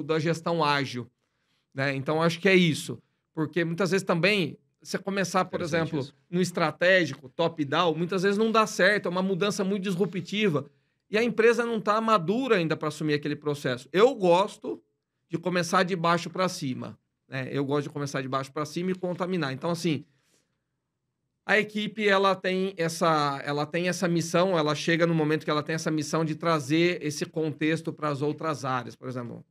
da gestão ágil. Né? Então, acho que é isso. Porque muitas vezes também, você começar, por exemplo, isso. no estratégico, top-down, muitas vezes não dá certo, é uma mudança muito disruptiva. E a empresa não está madura ainda para assumir aquele processo. Eu gosto de começar de baixo para cima. Né? Eu gosto de começar de baixo para cima e contaminar. Então, assim, a equipe ela tem essa missão, ela chega no momento que ela tem essa missão de trazer esse contexto para as outras áreas. Por exemplo,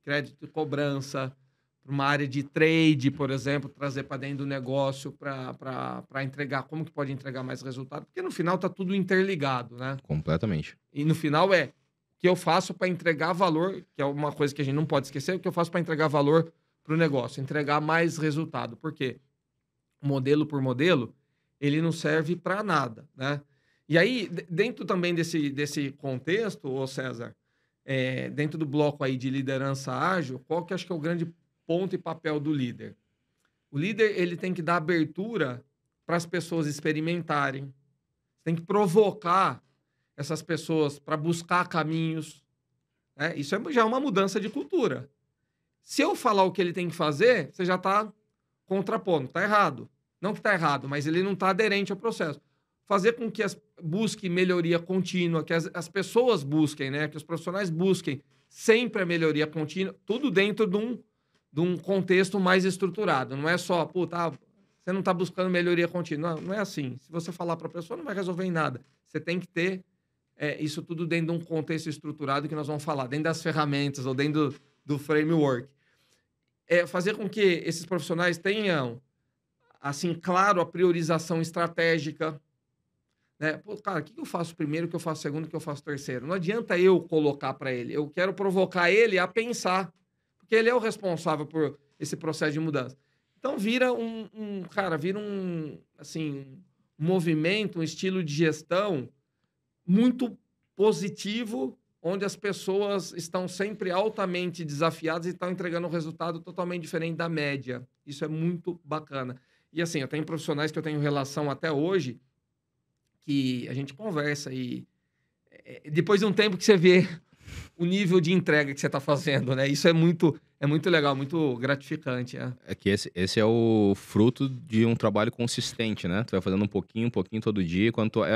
crédito e cobrança, para uma área de trade, por exemplo, trazer para dentro do negócio para entregar. Como que pode entregar mais resultado? Porque no final está tudo interligado, né? Completamente. E no final o que eu faço para entregar valor, que é uma coisa que a gente não pode esquecer, o que eu faço para entregar valor para o negócio, entregar mais resultado. Por quê? Modelo por modelo, ele não serve para nada, né? E aí, dentro também desse contexto, ô César, dentro do bloco aí de liderança ágil, qual que acho que é o grande ponto e papel do líder? O líder, ele tem que dar abertura para as pessoas experimentarem, tem que provocar essas pessoas para buscar caminhos, né? Isso já é uma mudança de cultura. Se eu falar o que ele tem que fazer, você já está contrapondo, está errado. Não que está errado, mas ele não está aderente ao processo. Fazer com que busque melhoria contínua, que as pessoas busquem, né? Que os profissionais busquem sempre a melhoria contínua, tudo dentro de um contexto mais estruturado. Não é só, você não está buscando melhoria contínua. Não é assim. Se você falar para a pessoa, não vai resolver em nada. Você tem que ter isso tudo dentro de um contexto estruturado que nós vamos falar, dentro das ferramentas ou dentro do framework. Fazer com que esses profissionais tenham assim, claro, a priorização estratégica, né? Cara, o que eu faço primeiro, o que eu faço segundo, o que eu faço terceiro? Não adianta eu colocar para ele. Eu quero provocar ele a pensar, porque ele é o responsável por esse processo de mudança. Então, vira um movimento, um estilo de gestão muito positivo onde as pessoas estão sempre altamente desafiadas e estão entregando um resultado totalmente diferente da média. Isso é muito bacana. E assim, eu tenho profissionais que eu tenho relação até hoje, que a gente conversa e depois de um tempo que você vê o nível de entrega que você está fazendo, né? Isso é muito legal, muito gratificante. É que esse é o fruto de um trabalho consistente, né? Tu vai fazendo um pouquinho todo dia.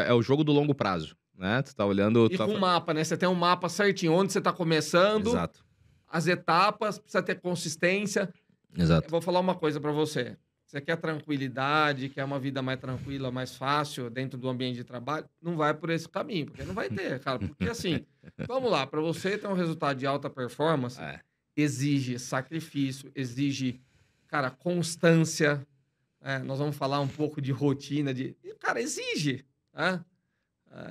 É o jogo do longo prazo, né? Tu tá olhando... E com um mapa, né? Você tem um mapa certinho, onde você está começando, Exato, as etapas, precisa ter consistência. Eu exato. vou falar uma coisa para você. Você quer tranquilidade, quer uma vida mais tranquila, mais fácil dentro do ambiente de trabalho, não vai por esse caminho, porque não vai ter, cara. Porque assim, vamos lá, para você ter um resultado de alta performance, É. exige sacrifício, exige, cara, constância. Nós vamos falar um pouco de rotina, cara, exige, né?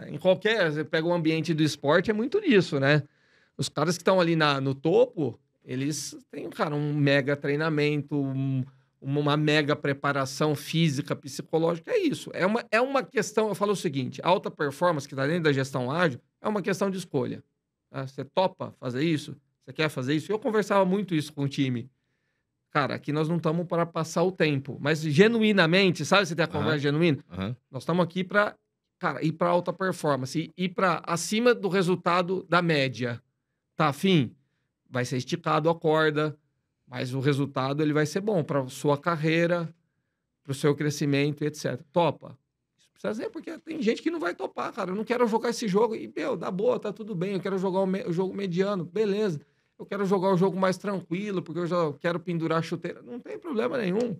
Em qualquer, você pega o ambiente do esporte, é muito disso, né? Os caras que estão ali no topo, eles têm, cara, um mega treinamento, uma mega preparação física, psicológica, é isso. É uma questão, eu falo o seguinte, alta performance, que está dentro da gestão ágil, é uma questão de escolha. Tá? Você topa fazer isso? Você quer fazer isso? Eu conversava muito isso com o time. Cara, aqui nós não estamos para passar o tempo, mas genuinamente, sabe, você tem a conversa genuína? Nós estamos aqui para, cara, ir para alta performance, ir para acima do resultado da média. Tá afim? Vai ser esticado a corda, mas o resultado ele vai ser bom para sua carreira, para o seu crescimento, etc. Topa? Isso precisa ser, porque tem gente que não vai topar, cara. Eu não quero jogar esse jogo e, meu, dá boa, tá tudo bem. Eu quero jogar o jogo mediano, beleza. Eu quero jogar o jogo mais tranquilo, porque eu já quero pendurar a chuteira. Não tem problema nenhum.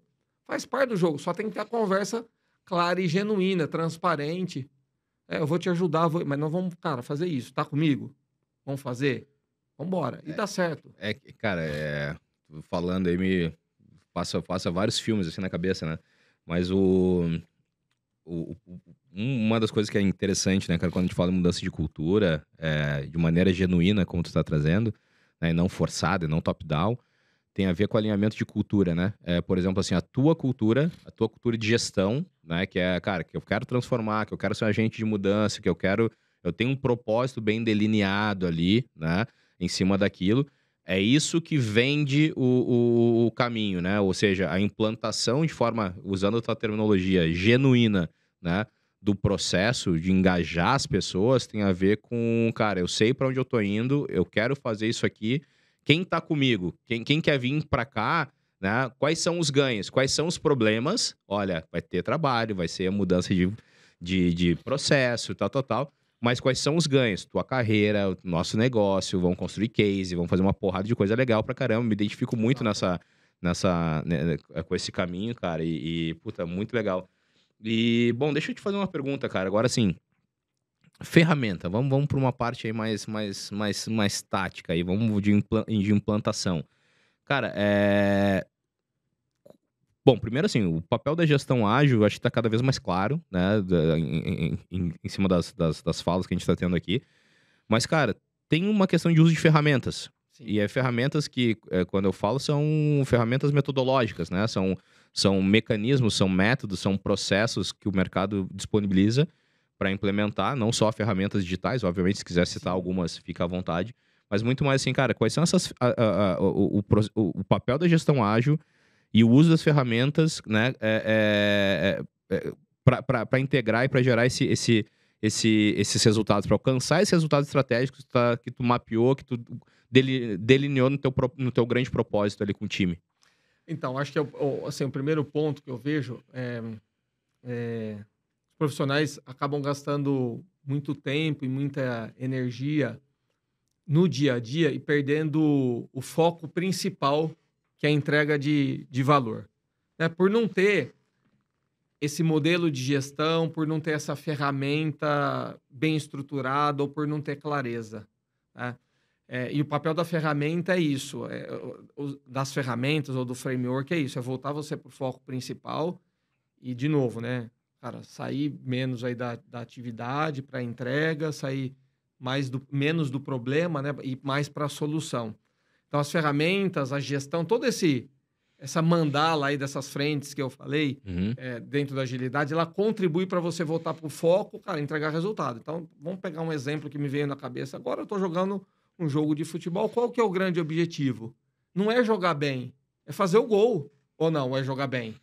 Faz parte do jogo. Só tem que ter a conversa clara e genuína, transparente. Eu vou te ajudar, mas nós vamos, cara, fazer isso. Tá comigo? Vamos fazer? Vambora. E dá certo. Cara, falando aí, me passa vários filmes assim na cabeça, né? Mas uma das coisas que é interessante, né, cara, quando a gente fala de mudança de cultura, de maneira genuína, como tu tá trazendo, né, e não forçada, e não top-down, tem a ver com alinhamento de cultura, né? Por exemplo, assim, a tua cultura de gestão, né, que é, cara, que eu quero transformar, que eu quero ser um agente de mudança, eu tenho um propósito bem delineado ali, né, em cima daquilo. É isso que vende o caminho, né? Ou seja, a implantação de forma, usando a tua terminologia, genuína, né? Do processo de engajar as pessoas tem a ver com, cara, eu sei para onde eu tô indo, eu quero fazer isso aqui. Quem tá comigo? Quem quer vir para cá, né? Quais são os ganhos? Quais são os problemas? Olha, vai ter trabalho, vai ser a mudança de processo, tal. Mas quais são os ganhos? Tua carreira, o nosso negócio, vão construir case, vão fazer uma porrada de coisa legal pra caramba. Me identifico muito com esse caminho, cara. Puta, muito legal. E, bom, deixa eu te fazer uma pergunta, cara. Agora, assim, ferramenta. Vamos pra uma parte aí mais tática aí. Vamos de implantação. Cara, Bom, primeiro assim, o papel da gestão ágil, eu acho que está cada vez mais claro, né, em cima das falas que a gente está tendo aqui. Mas, cara, tem uma questão de uso de ferramentas. Sim. E ferramentas que, quando eu falo, são ferramentas metodológicas, né? São mecanismos, são métodos, são processos que o mercado disponibiliza para implementar, não só ferramentas digitais, obviamente, se quiser citar algumas, fica à vontade. Mas muito mais assim, cara, quais são o papel da gestão ágil e o uso das ferramentas, né, para integrar e para gerar esses resultados, para alcançar esses resultados estratégicos que tu mapeou, que tu delineou no teu grande propósito ali com o time. Então, acho que assim, o primeiro ponto que eu vejo os profissionais acabam gastando muito tempo e muita energia no dia a dia e perdendo o foco principal, que é a entrega de valor. Né? Por não ter esse modelo de gestão, por não ter essa ferramenta bem estruturada ou por não ter clareza. Né? E o papel da ferramenta é isso. Das ferramentas ou do framework é isso. É voltar você para o foco principal e, de novo, né? Cara, sair menos aí da atividade para a entrega, sair menos do problema, né? E mais para a solução. Então, as ferramentas, a gestão, todo esse essa mandala aí dessas frentes que eu falei, Uhum. dentro da agilidade, ela contribui para você voltar para o foco, cara, entregar resultado. Então, vamos pegar um exemplo que me veio na cabeça. Agora eu estou jogando um jogo de futebol. Qual que é o grande objetivo? Não é jogar bem, é fazer o gol. Ou não, é jogar bem.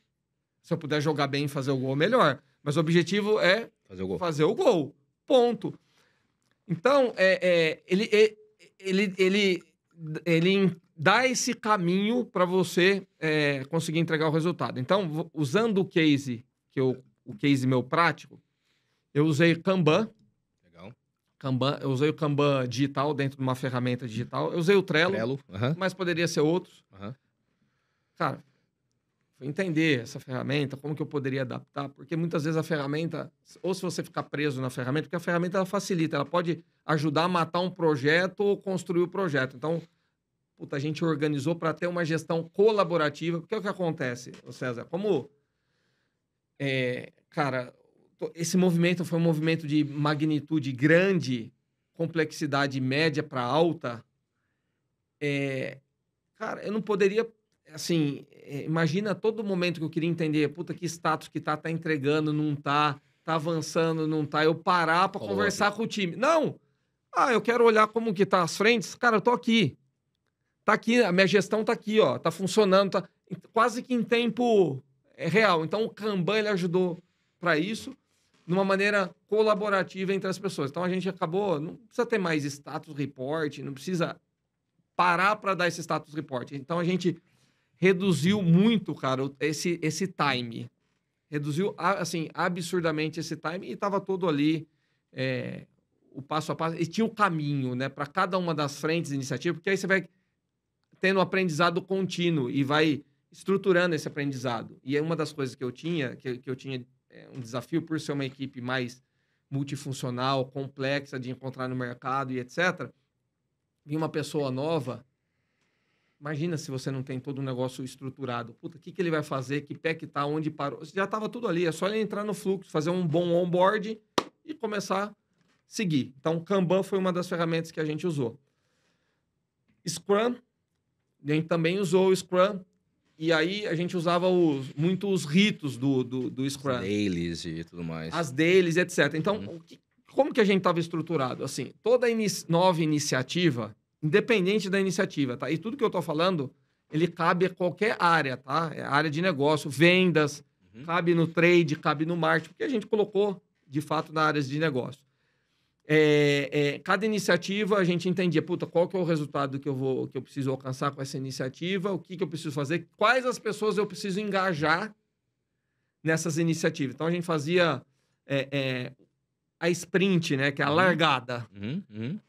Se eu puder jogar bem e fazer o gol, melhor. Mas o objetivo é fazer o gol. Ponto. Então, ele dá esse caminho para você conseguir entregar o resultado. Então, usando o case, o case meu prático, eu usei Kanban. Legal. Eu usei o Kanban digital dentro de uma ferramenta digital. Eu usei o Trello. Mas poderia ser outros. Cara, foi entender essa ferramenta, como que eu poderia adaptar, porque muitas vezes a ferramenta, ou se você ficar preso na ferramenta, porque a ferramenta ela facilita, ela pode ajudar a matar um projeto ou construir o projeto. Então, a gente organizou para ter uma gestão colaborativa, porque é o que acontece, César, cara, esse movimento foi um movimento de magnitude grande, complexidade média para alta, cara, eu não poderia, assim, imagina todo momento que eu queria entender, que status que tá entregando, não tá avançando, não tá, eu parar para conversar com o time. Não! Eu quero olhar como que tá as frentes, cara, eu tô aqui. Tá aqui, a minha gestão tá aqui, ó, tá funcionando, tá quase que em tempo real. Então, o Kanban, ele ajudou para isso, de uma maneira colaborativa entre as pessoas. Então, a gente acabou, não precisa ter mais status report, não precisa parar para dar esse status report. Então, a gente reduziu muito, cara, esse time. Reduziu, assim, absurdamente esse time e estava todo ali, o passo a passo. E tinha o caminho, né, para cada uma das frentes de iniciativa, porque aí você vai tendo aprendizado contínuo e vai estruturando esse aprendizado. E é uma das coisas que eu tinha, um desafio por ser uma equipe mais multifuncional, complexa de encontrar no mercado e etc. Vinha uma pessoa nova, imagina se você não tem todo um negócio estruturado. O que ele vai fazer? Que pé que tá? Onde parou? Já estava tudo ali. É só ele entrar no fluxo, fazer um bom onboard e começar a seguir. Então, o Kanban foi uma das ferramentas que a gente usou. Scrum, a gente também usou o Scrum. E aí, a gente usava muito os ritos do Scrum. As dailies e tudo mais. As dailies, etc. Então, como que a gente estava estruturado? Assim, toda nova iniciativa, independente da iniciativa, tá? E tudo que eu tô falando, ele cabe a qualquer área, tá? É área de negócio, vendas, cabe no trade, cabe no marketing, porque a gente colocou, de fato, na área de negócio. Cada iniciativa, a gente entendia, qual que é o resultado que eu preciso alcançar com essa iniciativa, o que eu preciso fazer, quais as pessoas eu preciso engajar nessas iniciativas. Então, a gente fazia a sprint, né? Que é a largada.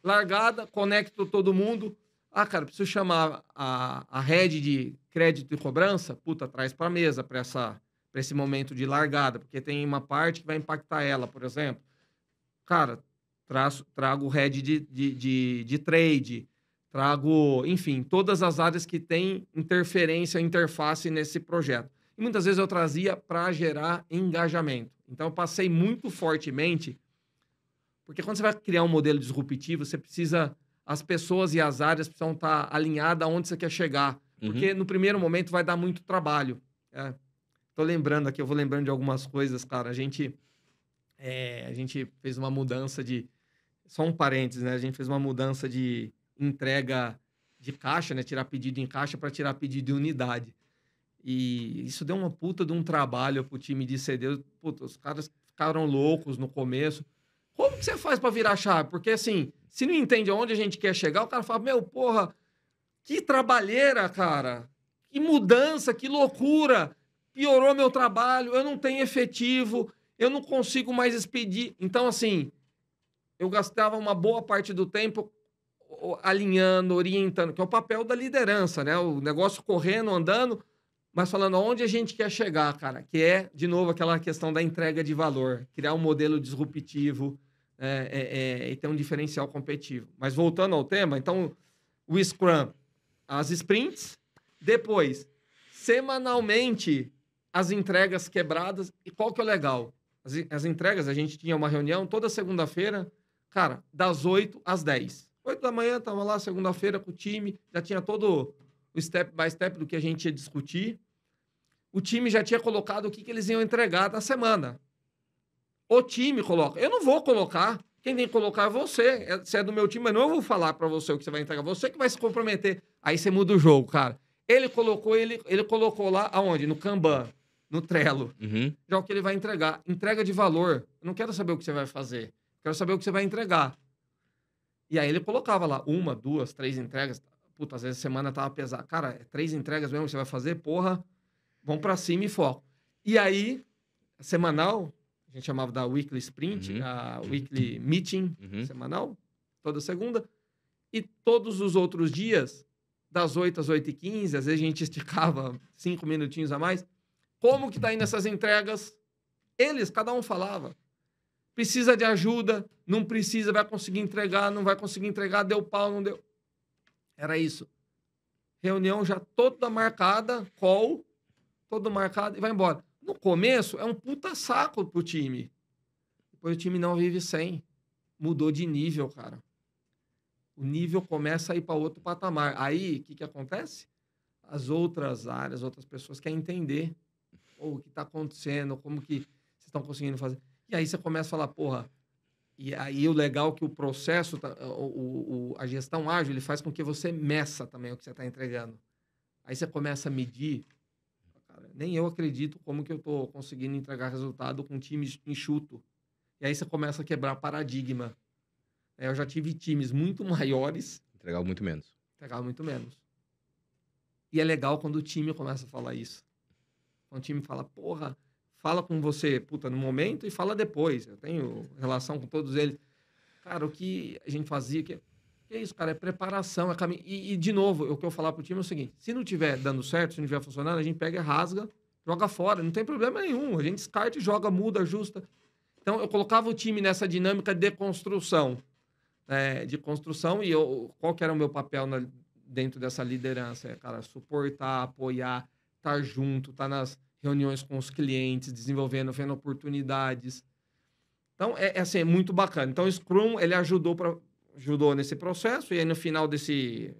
Largada, conecto todo mundo. Cara, preciso chamar a head de crédito e cobrança, traz para a mesa para esse momento de largada, porque tem uma parte que vai impactar ela, por exemplo. Cara, trago o head de trade, trago, enfim, todas as áreas que têm interferência, interface nesse projeto. E muitas vezes eu trazia para gerar engajamento. Então, eu passei muito fortemente, porque quando você vai criar um modelo disruptivo, você precisa, as pessoas e as áreas precisam estar alinhadas aonde você quer chegar. Porque no primeiro momento vai dar muito trabalho. Tô lembrando aqui, eu vou lembrando de algumas coisas, cara. A gente fez uma mudança só um parênteses, né? A gente fez uma mudança de entrega de caixa, né? Tirar pedido em caixa para tirar pedido de unidade. E isso deu uma puta de um trabalho pro time de CD. Os caras ficaram loucos no começo. Como que você faz para virar chave? Porque, assim, se não entende aonde a gente quer chegar, o cara fala, que trabalheira, cara. Que mudança, que loucura. Piorou meu trabalho, eu não tenho efetivo, eu não consigo mais expedir. Então, assim, eu gastava uma boa parte do tempo alinhando, orientando, que é o papel da liderança, né? O negócio correndo, andando, mas falando aonde a gente quer chegar, cara. Que é, de novo, aquela questão da entrega de valor. Criar um modelo disruptivo e ter um diferencial competitivo. Mas voltando ao tema, então, o Scrum, as sprints, depois, semanalmente, as entregas quebradas. E qual que é o legal? As entregas, a gente tinha uma reunião toda segunda-feira, cara, das 8 às 10. 8 da manhã, tava lá segunda-feira com o time, já tinha todo o step by step do que a gente ia discutir. O time já tinha colocado o que eles iam entregar na semana. O time coloca. Eu não vou colocar. Quem tem que colocar é você. Você é do meu time, mas não eu vou falar pra você o que você vai entregar. Você que vai se comprometer. Aí você muda o jogo, cara. Ele colocou lá aonde? No Kanban, no Trello. Já o que ele vai entregar. Entrega de valor. Eu não quero saber o que você vai fazer. Eu quero saber o que você vai entregar. E aí ele colocava lá 1, 2, 3 entregas. Puta, às vezes a semana tava pesada. Cara, 3 entregas mesmo que você vai fazer? Porra, vamos pra cima e foco. E aí, semanal, a gente chamava da Weekly Sprint, a Weekly Meeting semanal, toda segunda. E todos os outros dias, das 8 às 8h15, às vezes a gente esticava 5 minutinhos a mais. Como que tá indo essas entregas? Cada um falava. Precisa de ajuda, não precisa, vai conseguir entregar, não vai conseguir entregar, deu pau, não deu. Era isso. Reunião já toda marcada, call, todo marcado e vai embora. No começo, é um puta saco pro time. Depois o time não vive sem. Mudou de nível, cara. O nível começa a ir para outro patamar. Aí, o que acontece? As outras áreas, outras pessoas querem entender o que está acontecendo, como que vocês estão conseguindo fazer. E aí você começa a falar, porra, e aí o legal é que o processo, a gestão ágil, ele faz com que você meça também o que você está entregando. Aí você começa a medir. Cara, nem eu acredito como que eu estou conseguindo entregar resultado com um time enxuto. E aí você começa a quebrar paradigma. Eu já tive times muito maiores. Entregava muito menos. Entregava muito menos. E é legal quando o time começa a falar isso. Quando o time fala, porra, fala com você, puta, no momento e fala depois. Eu tenho relação com todos eles. Cara, o que a gente fazia, que é isso, cara, é preparação, é caminho. E, de novo, o que eu falar pro time é o seguinte, se não tiver dando certo, se não tiver funcionando, a gente pega e rasga, joga fora, não tem problema nenhum. A gente descarta e joga, muda, ajusta. Então, eu colocava o time nessa dinâmica de construção. E qual que era o meu papel dentro dessa liderança? Cara, suportar, apoiar, estar junto, estar nas reuniões com os clientes, desenvolvendo, vendo oportunidades. Então, é muito bacana. Então, o Scrum, ele ajudou nesse processo, e aí no final desse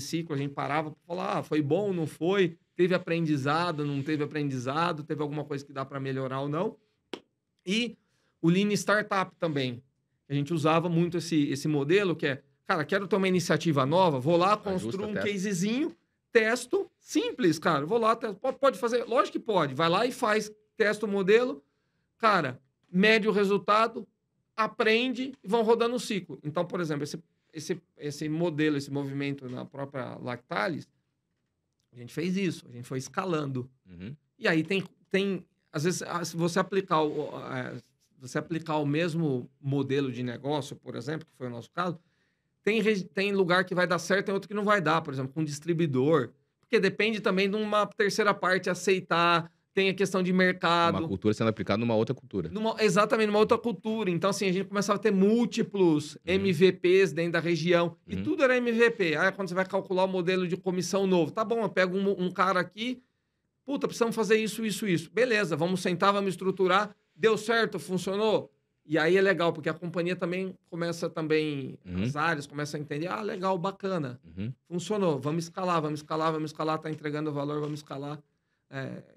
ciclo, a gente parava para falar, foi bom, não foi, teve aprendizado, não teve aprendizado, teve alguma coisa que dá para melhorar ou não. E o Lean Startup também. A gente usava muito esse modelo que é, cara, quero ter uma iniciativa nova, vou lá, construo um casezinho, testo, simples, cara. Vou lá, pode fazer? Lógico que pode. Vai lá e faz, testa o modelo, cara, mede o resultado, aprende e vão rodando o ciclo. Então, por exemplo, esse modelo, esse movimento na própria Lactalis, a gente fez isso, a gente foi escalando. E aí tem às vezes, se você aplicar o mesmo modelo de negócio, por exemplo, que foi o nosso caso, tem lugar que vai dar certo e outro que não vai dar, por exemplo, com distribuidor. Porque depende também de uma terceira parte aceitar, tem a questão de mercado. Uma cultura sendo aplicada numa outra cultura. Exatamente, numa outra cultura. Então, assim, a gente começava a ter múltiplos MVPs dentro da região. E tudo era MVP. Aí, quando você vai calcular o modelo de comissão novo, tá bom, eu pego um cara aqui, puta, precisamos fazer isso, isso, isso. Beleza, vamos sentar, vamos estruturar. Deu certo, funcionou? E aí é legal, porque a companhia também começa as áreas começam a entender, legal, bacana, funcionou, vamos escalar, tá entregando valor, vamos escalar.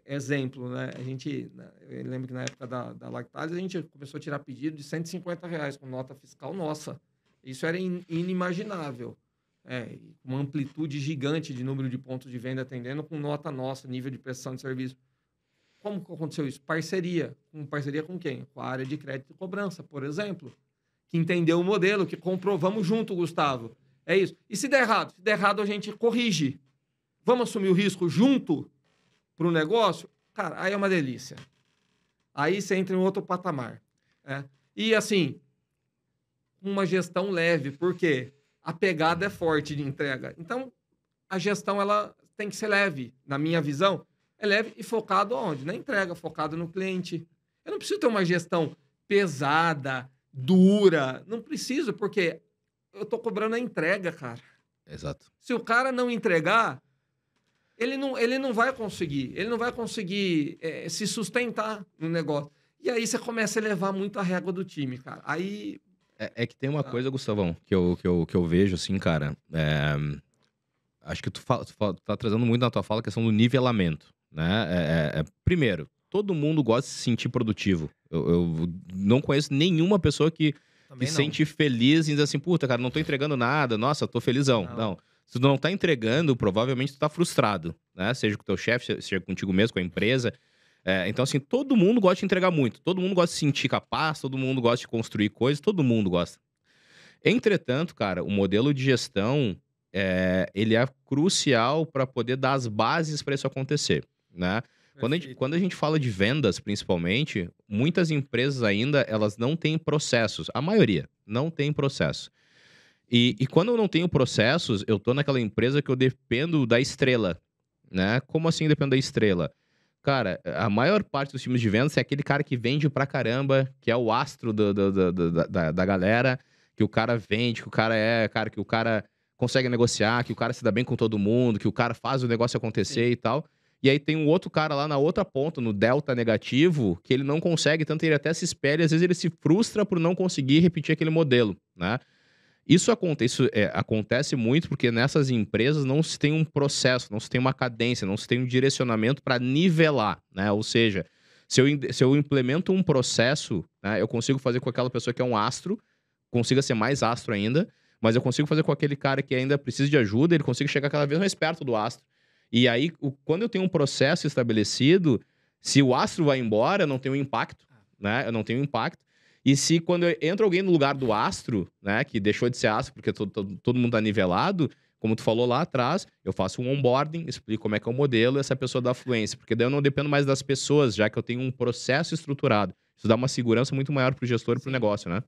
Exemplo, né? Eu lembro que na época da Lactalis, a gente começou a tirar pedido de R$150 com nota fiscal nossa. Isso era inimaginável. Uma amplitude gigante de número de pontos de venda atendendo com nota nossa, nível de prestação de serviço. Como que aconteceu isso? Parceria. Parceria com quem? Com a área de crédito e cobrança, por exemplo. Que entendeu o modelo, que comprou. Vamos junto, Gustavo. É isso. E se der errado? Se der errado, a gente corrige. Vamos assumir o risco junto para o negócio? Cara, aí é uma delícia. Aí você entra em outro patamar. E, assim, uma gestão leve. Por quê? A pegada é forte de entrega. Então, a gestão ela tem que ser leve, na minha visão. É leve e focado aonde? Na entrega, focado no cliente. Eu não preciso ter uma gestão pesada, dura. Não preciso, porque eu tô cobrando a entrega, cara. Exato. Se o cara não entregar, ele não vai conseguir. Ele não vai conseguir se sustentar no negócio. E aí você começa a elevar muito a régua do time, cara. Aí... É que tem uma coisa, Gustavão, que eu vejo assim, cara. acho que tu tá trazendo muito na tua fala a questão do nivelamento, né? Primeiro, todo mundo gosta de se sentir produtivo. Eu não conheço nenhuma pessoa que Também se não. sente feliz e diz assim, puta, cara, não tô entregando nada, nossa, tô felizão. Não. Se tu não tá entregando, provavelmente tu tá frustrado, né? Seja com o teu chefe, seja contigo mesmo, com a empresa. Então, assim, todo mundo gosta de entregar muito. Todo mundo gosta de se sentir capaz, todo mundo gosta de construir coisas, todo mundo gosta. Entretanto, cara, o modelo de gestão, ele é crucial para poder dar as bases para isso acontecer, né? Quando a gente fala de vendas, principalmente, muitas empresas ainda, elas não têm processos. A maioria não tem processo. E quando eu não tenho processos, eu tô naquela empresa que eu dependo da estrela, né? Como assim dependo da estrela? Cara, a maior parte dos times de vendas é aquele cara que vende pra caramba, que é o astro da galera, que o cara vende, que o cara cara, que o cara consegue negociar, que o cara se dá bem com todo mundo, que o cara faz o negócio acontecer Sim. e tal. E aí tem um outro cara lá na outra ponta, no delta negativo, que ele não consegue, tanto ele até se espelha, às vezes ele se frustra por não conseguir repetir aquele modelo, né? Isso acontece muito porque nessas empresas não se tem um processo, não se tem uma cadência, não se tem um direcionamento para nivelar, né? Ou seja, se eu implemento um processo, né, eu consigo fazer com aquela pessoa que é um astro, consiga ser mais astro ainda, mas eu consigo fazer com aquele cara que ainda precisa de ajuda, ele consiga chegar cada vez mais perto do astro. E aí, quando eu tenho um processo estabelecido, se o astro vai embora, eu não tenho impacto, né? Eu não tenho impacto. E se quando entra alguém no lugar do astro, né, que deixou de ser astro porque todo mundo tá nivelado, como tu falou lá atrás, eu faço um onboarding, explico como é que é o modelo e essa pessoa dá fluência. Porque daí eu não dependo mais das pessoas, já que eu tenho um processo estruturado. Isso dá uma segurança muito maior pro gestor e pro negócio, né?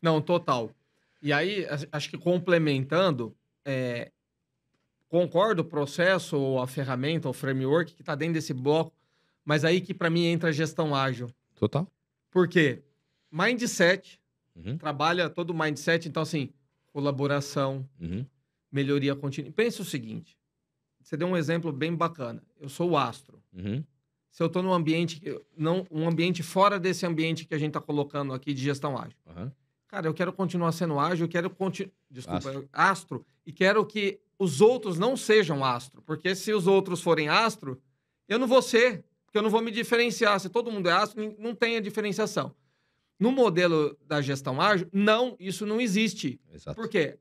Não, total. E aí, acho que complementando, concordo o processo, ou a ferramenta, o framework que está dentro desse bloco, mas aí que para mim entra a gestão ágil. Total. Por quê? Mindset, Uhum. trabalha todo o mindset, então assim, colaboração, Uhum. melhoria contínua. Pensa o seguinte, você deu um exemplo bem bacana. Eu sou o astro. Uhum. Se eu estou num ambiente, um ambiente fora desse ambiente que a gente está colocando aqui de gestão ágil. Uhum. Cara, eu quero continuar sendo ágil, eu quero Astro. astro, e quero que os outros não sejam astro, porque se os outros forem astro, eu não vou ser, porque eu não vou me diferenciar. Se todo mundo é astro, não tem a diferenciação. No modelo da gestão ágil, não, isso não existe. Exato. Por quê?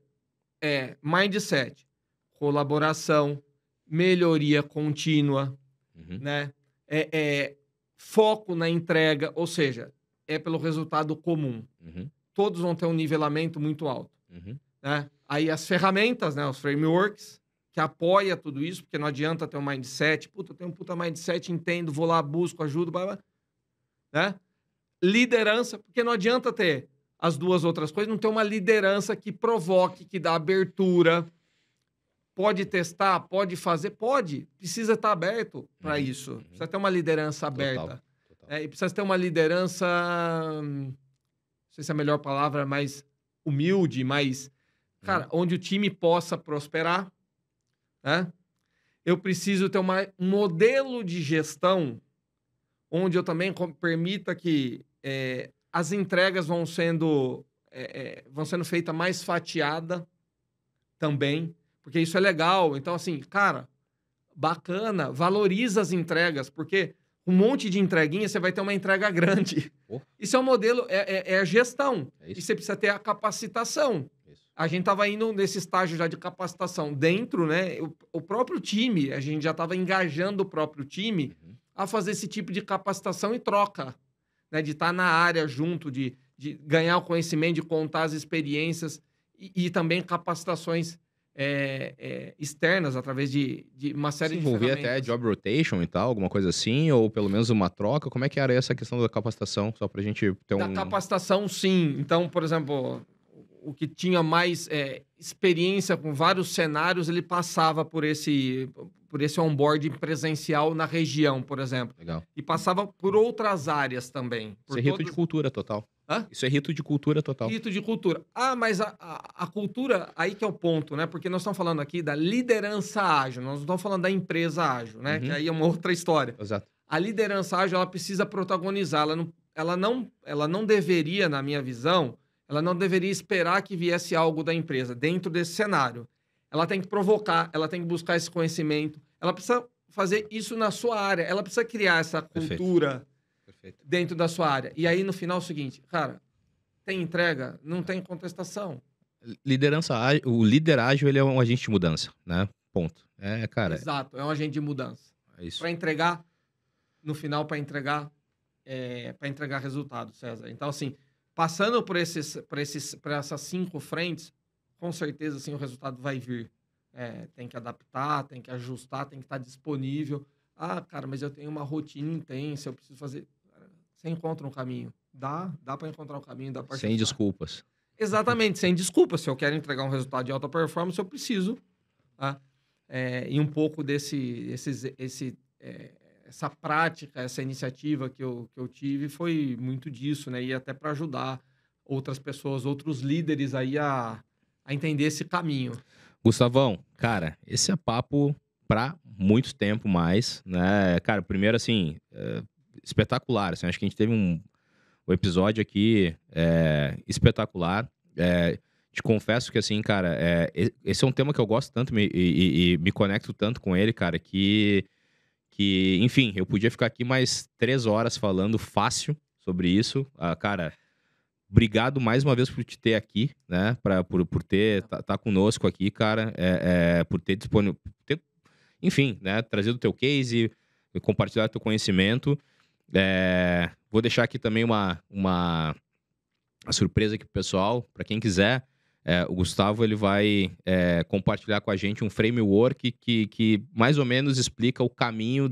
Mindset, colaboração, melhoria contínua, Uhum. né? Foco na entrega, ou seja, é pelo resultado comum. Uhum. Todos vão ter um nivelamento muito alto. Uhum. Né? Aí as ferramentas, né, os frameworks, que apoia tudo isso, porque não adianta ter um mindset. Puta, eu tenho um puta mindset, entendo, vou lá, busco, ajudo, blá, blá, né? Liderança, porque não adianta ter as duas outras coisas, não ter uma liderança que provoque, que dá abertura. Pode testar, pode fazer, pode. Precisa estar aberto para isso. Precisa ter uma liderança aberta. Total. E precisa ter uma liderança, não sei se é a melhor palavra, mais humilde, mais... Cara, onde o time possa prosperar, né? Eu preciso ter um modelo de gestão onde eu também permita que as entregas vão sendo feitas mais fatiada também, porque isso é legal. Então, assim, cara, bacana, valoriza as entregas, porque um monte de entreguinha, você vai ter uma entrega grande. Isso é um modelo, é a gestão. E você precisa ter a capacitação. A gente estava indo nesse estágio já de capacitação dentro, né? O próprio time, a gente já estava engajando o próprio time a fazer esse tipo de capacitação e troca, né? De estar na área junto, de ganhar o conhecimento, de contar as experiências e também capacitações externas através de uma série de envolver ferramentas. até job rotation e tal, alguma coisa assim, ou pelo menos uma troca. Como é que era essa questão da capacitação? Só pra gente ter Da capacitação, sim. Então, por exemplo, o que tinha mais experiência com vários cenários, ele passava por esse onboard presencial na região, por exemplo. Legal. E passava por outras áreas também. Isso é rito de cultura total. Hã? Isso é rito de cultura total. Rito de cultura. Ah, mas a cultura, aí que é o ponto, né? Porque nós estamos falando aqui da liderança ágil, nós não estamos falando da empresa ágil, né? Que aí é uma outra história. Exato. A liderança ágil, ela precisa protagonizar, ela não deveria, na minha visão, ela não deveria esperar que viesse algo da empresa dentro desse cenário. ela tem que provocar, ela tem que buscar esse conhecimento, ela precisa fazer isso na sua área, ela precisa criar essa cultura dentro da sua área. E aí, no final, é o seguinte, cara, tem entrega, não tem contestação. O líder ágil, ele é um agente de mudança, né? Ponto. Cara... Exato, é um agente de mudança. É isso. Para entregar, no final, para entregar resultado, César. Então, assim, passando por essas 5 frentes, com certeza, assim, o resultado vai vir. Tem que adaptar, tem que ajustar, tem que estar disponível. Ah, cara, mas eu tenho uma rotina intensa, eu preciso fazer... Você encontra um caminho. Dá para encontrar um caminho, dá para... Sem desculpas. Exatamente, sem desculpas. Se eu quero entregar um resultado de alta performance, eu preciso. Tá? E um pouco essa prática, essa iniciativa que eu tive foi muito disso, né? E até para ajudar outras pessoas, outros líderes aí a entender esse caminho. Gustavão, cara, esse é papo para muito tempo mais, né? Cara, primeiro, assim, espetacular. Assim, acho que a gente teve um episódio aqui espetacular. Te confesso que, assim, cara, esse é um tema que eu gosto tanto e me conecto tanto com ele, cara, que, enfim, eu podia ficar aqui mais 3 horas falando fácil sobre isso. Cara, obrigado mais uma vez por te ter aqui, né? Por ter tá conosco aqui, cara. Por ter disponível, enfim, né? Trazido o teu case, compartilhado o teu conhecimento. Vou deixar aqui também uma surpresa aqui pro pessoal, para quem quiser. O Gustavo, ele vai compartilhar com a gente um framework que mais ou menos explica o caminho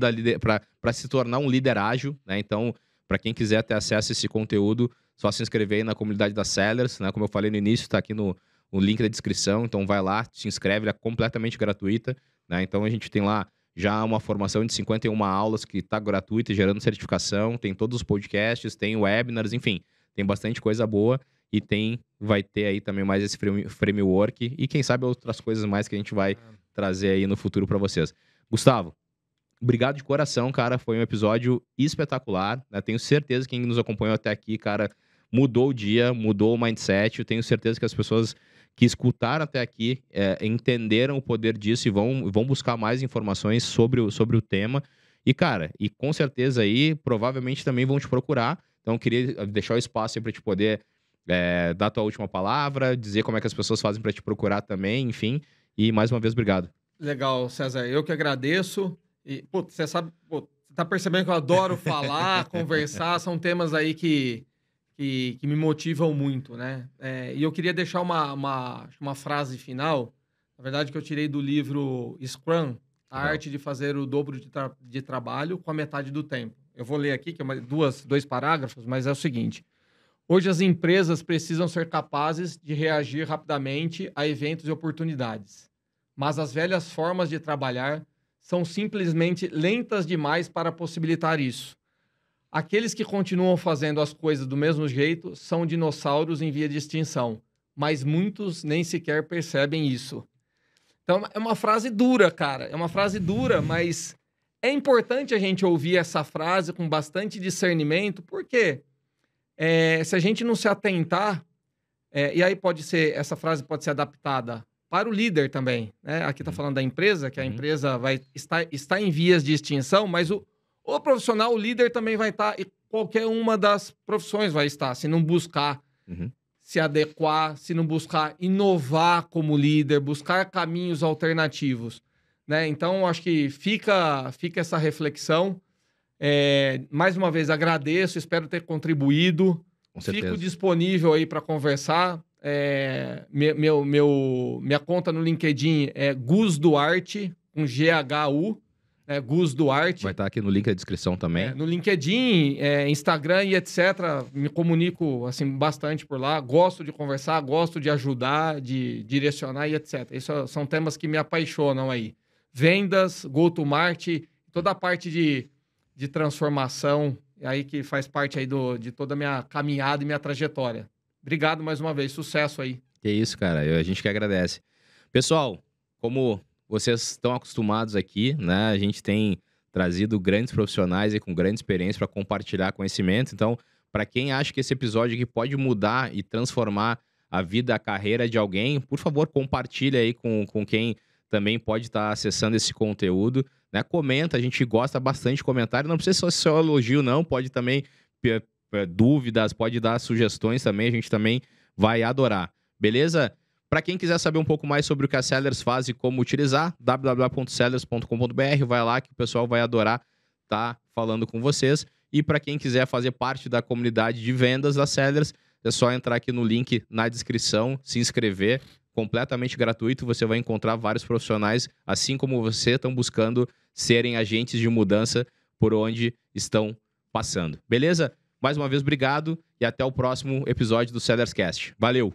para se tornar um líder ágil, né? Então, para quem quiser ter acesso a esse conteúdo, só se inscrever aí na comunidade da Sellers, né? Como eu falei no início, está aqui no link da descrição. Então, vai lá, se inscreve, ela é completamente gratuita, né? Então, a gente tem lá já uma formação de 51 aulas que está gratuita, gerando certificação. Tem todos os podcasts, tem webinars, enfim, tem bastante coisa boa. E vai ter aí também mais esse framework e quem sabe outras coisas mais que a gente vai trazer aí no futuro para vocês. Gustavo, obrigado de coração, cara. Foi um episódio espetacular, né? Tenho certeza que quem nos acompanhou até aqui, cara, mudou o dia, mudou o mindset. Eu tenho certeza que as pessoas que escutaram até aqui entenderam o poder disso e vão buscar mais informações sobre o tema. E, cara, com certeza aí, provavelmente também vão te procurar. Então, eu queria deixar o espaço aí para te poder... dar a tua última palavra, dizer como é que as pessoas fazem para te procurar também, enfim. E mais uma vez, obrigado. Legal, César. Eu que agradeço. E, você sabe, você tá percebendo que eu adoro falar, conversar. São temas aí que me motivam muito, né? E eu queria deixar uma frase final, na verdade, que eu tirei do livro Scrum, A Arte de Fazer o Dobro de Trabalho com a Metade do Tempo. Eu vou ler aqui, que é 2 parágrafos, mas é o seguinte... Hoje, as empresas precisam ser capazes de reagir rapidamente a eventos e oportunidades. Mas as velhas formas de trabalhar são simplesmente lentas demais para possibilitar isso. Aqueles que continuam fazendo as coisas do mesmo jeito são dinossauros em via de extinção, mas muitos nem sequer percebem isso. Então, é uma frase dura, cara. É uma frase dura, mas é importante a gente ouvir essa frase com bastante discernimento, por quê? Se a gente não se atentar, e aí essa frase pode ser adaptada para o líder também, né? Aqui está falando da empresa, que a empresa está em vias de extinção, mas o profissional, o líder também vai estar, e qualquer uma das profissões vai estar, se não buscar se adequar, se não buscar inovar como líder, buscar caminhos alternativos, né? Então, acho que fica essa reflexão. Mais uma vez, agradeço, espero ter contribuído. Com certeza. Fico disponível aí para conversar. Minha conta no LinkedIn é Gus Duarte, com GHU, Gus Duarte. Vai estar aqui no link da descrição também. No LinkedIn, Instagram e etc. Me comunico assim, bastante por lá. Gosto de conversar, gosto de ajudar, de direcionar e etc. Isso são temas que me apaixonam aí. Vendas, go-to-market, toda a parte de transformação, aí que faz parte aí de toda a minha caminhada e minha trajetória. Obrigado mais uma vez, sucesso aí. Que isso, cara, a gente que agradece. Pessoal, como vocês estão acostumados aqui, né, a gente tem trazido grandes profissionais aí com grande experiência para compartilhar conhecimento. Então, para quem acha que esse episódio aqui pode mudar e transformar a vida, a carreira de alguém, por favor, compartilha aí com quem também pode estar acessando esse conteúdo, né? Comenta, a gente gosta bastante de comentário, não precisa ser só elogio, não, pode também dúvidas, pode dar sugestões também, a gente também vai adorar, beleza? Para quem quiser saber um pouco mais sobre o que a Sellers faz e como utilizar, www.sellers.com.br, vai lá que o pessoal vai adorar estar falando com vocês. E para quem quiser fazer parte da comunidade de vendas da Sellers, é só entrar aqui no link na descrição, se inscrever, completamente gratuito. Você vai encontrar vários profissionais, assim como você, estão buscando serem agentes de mudança por onde estão passando. Beleza? Mais uma vez, obrigado e até o próximo episódio do Sellers Cast. Valeu!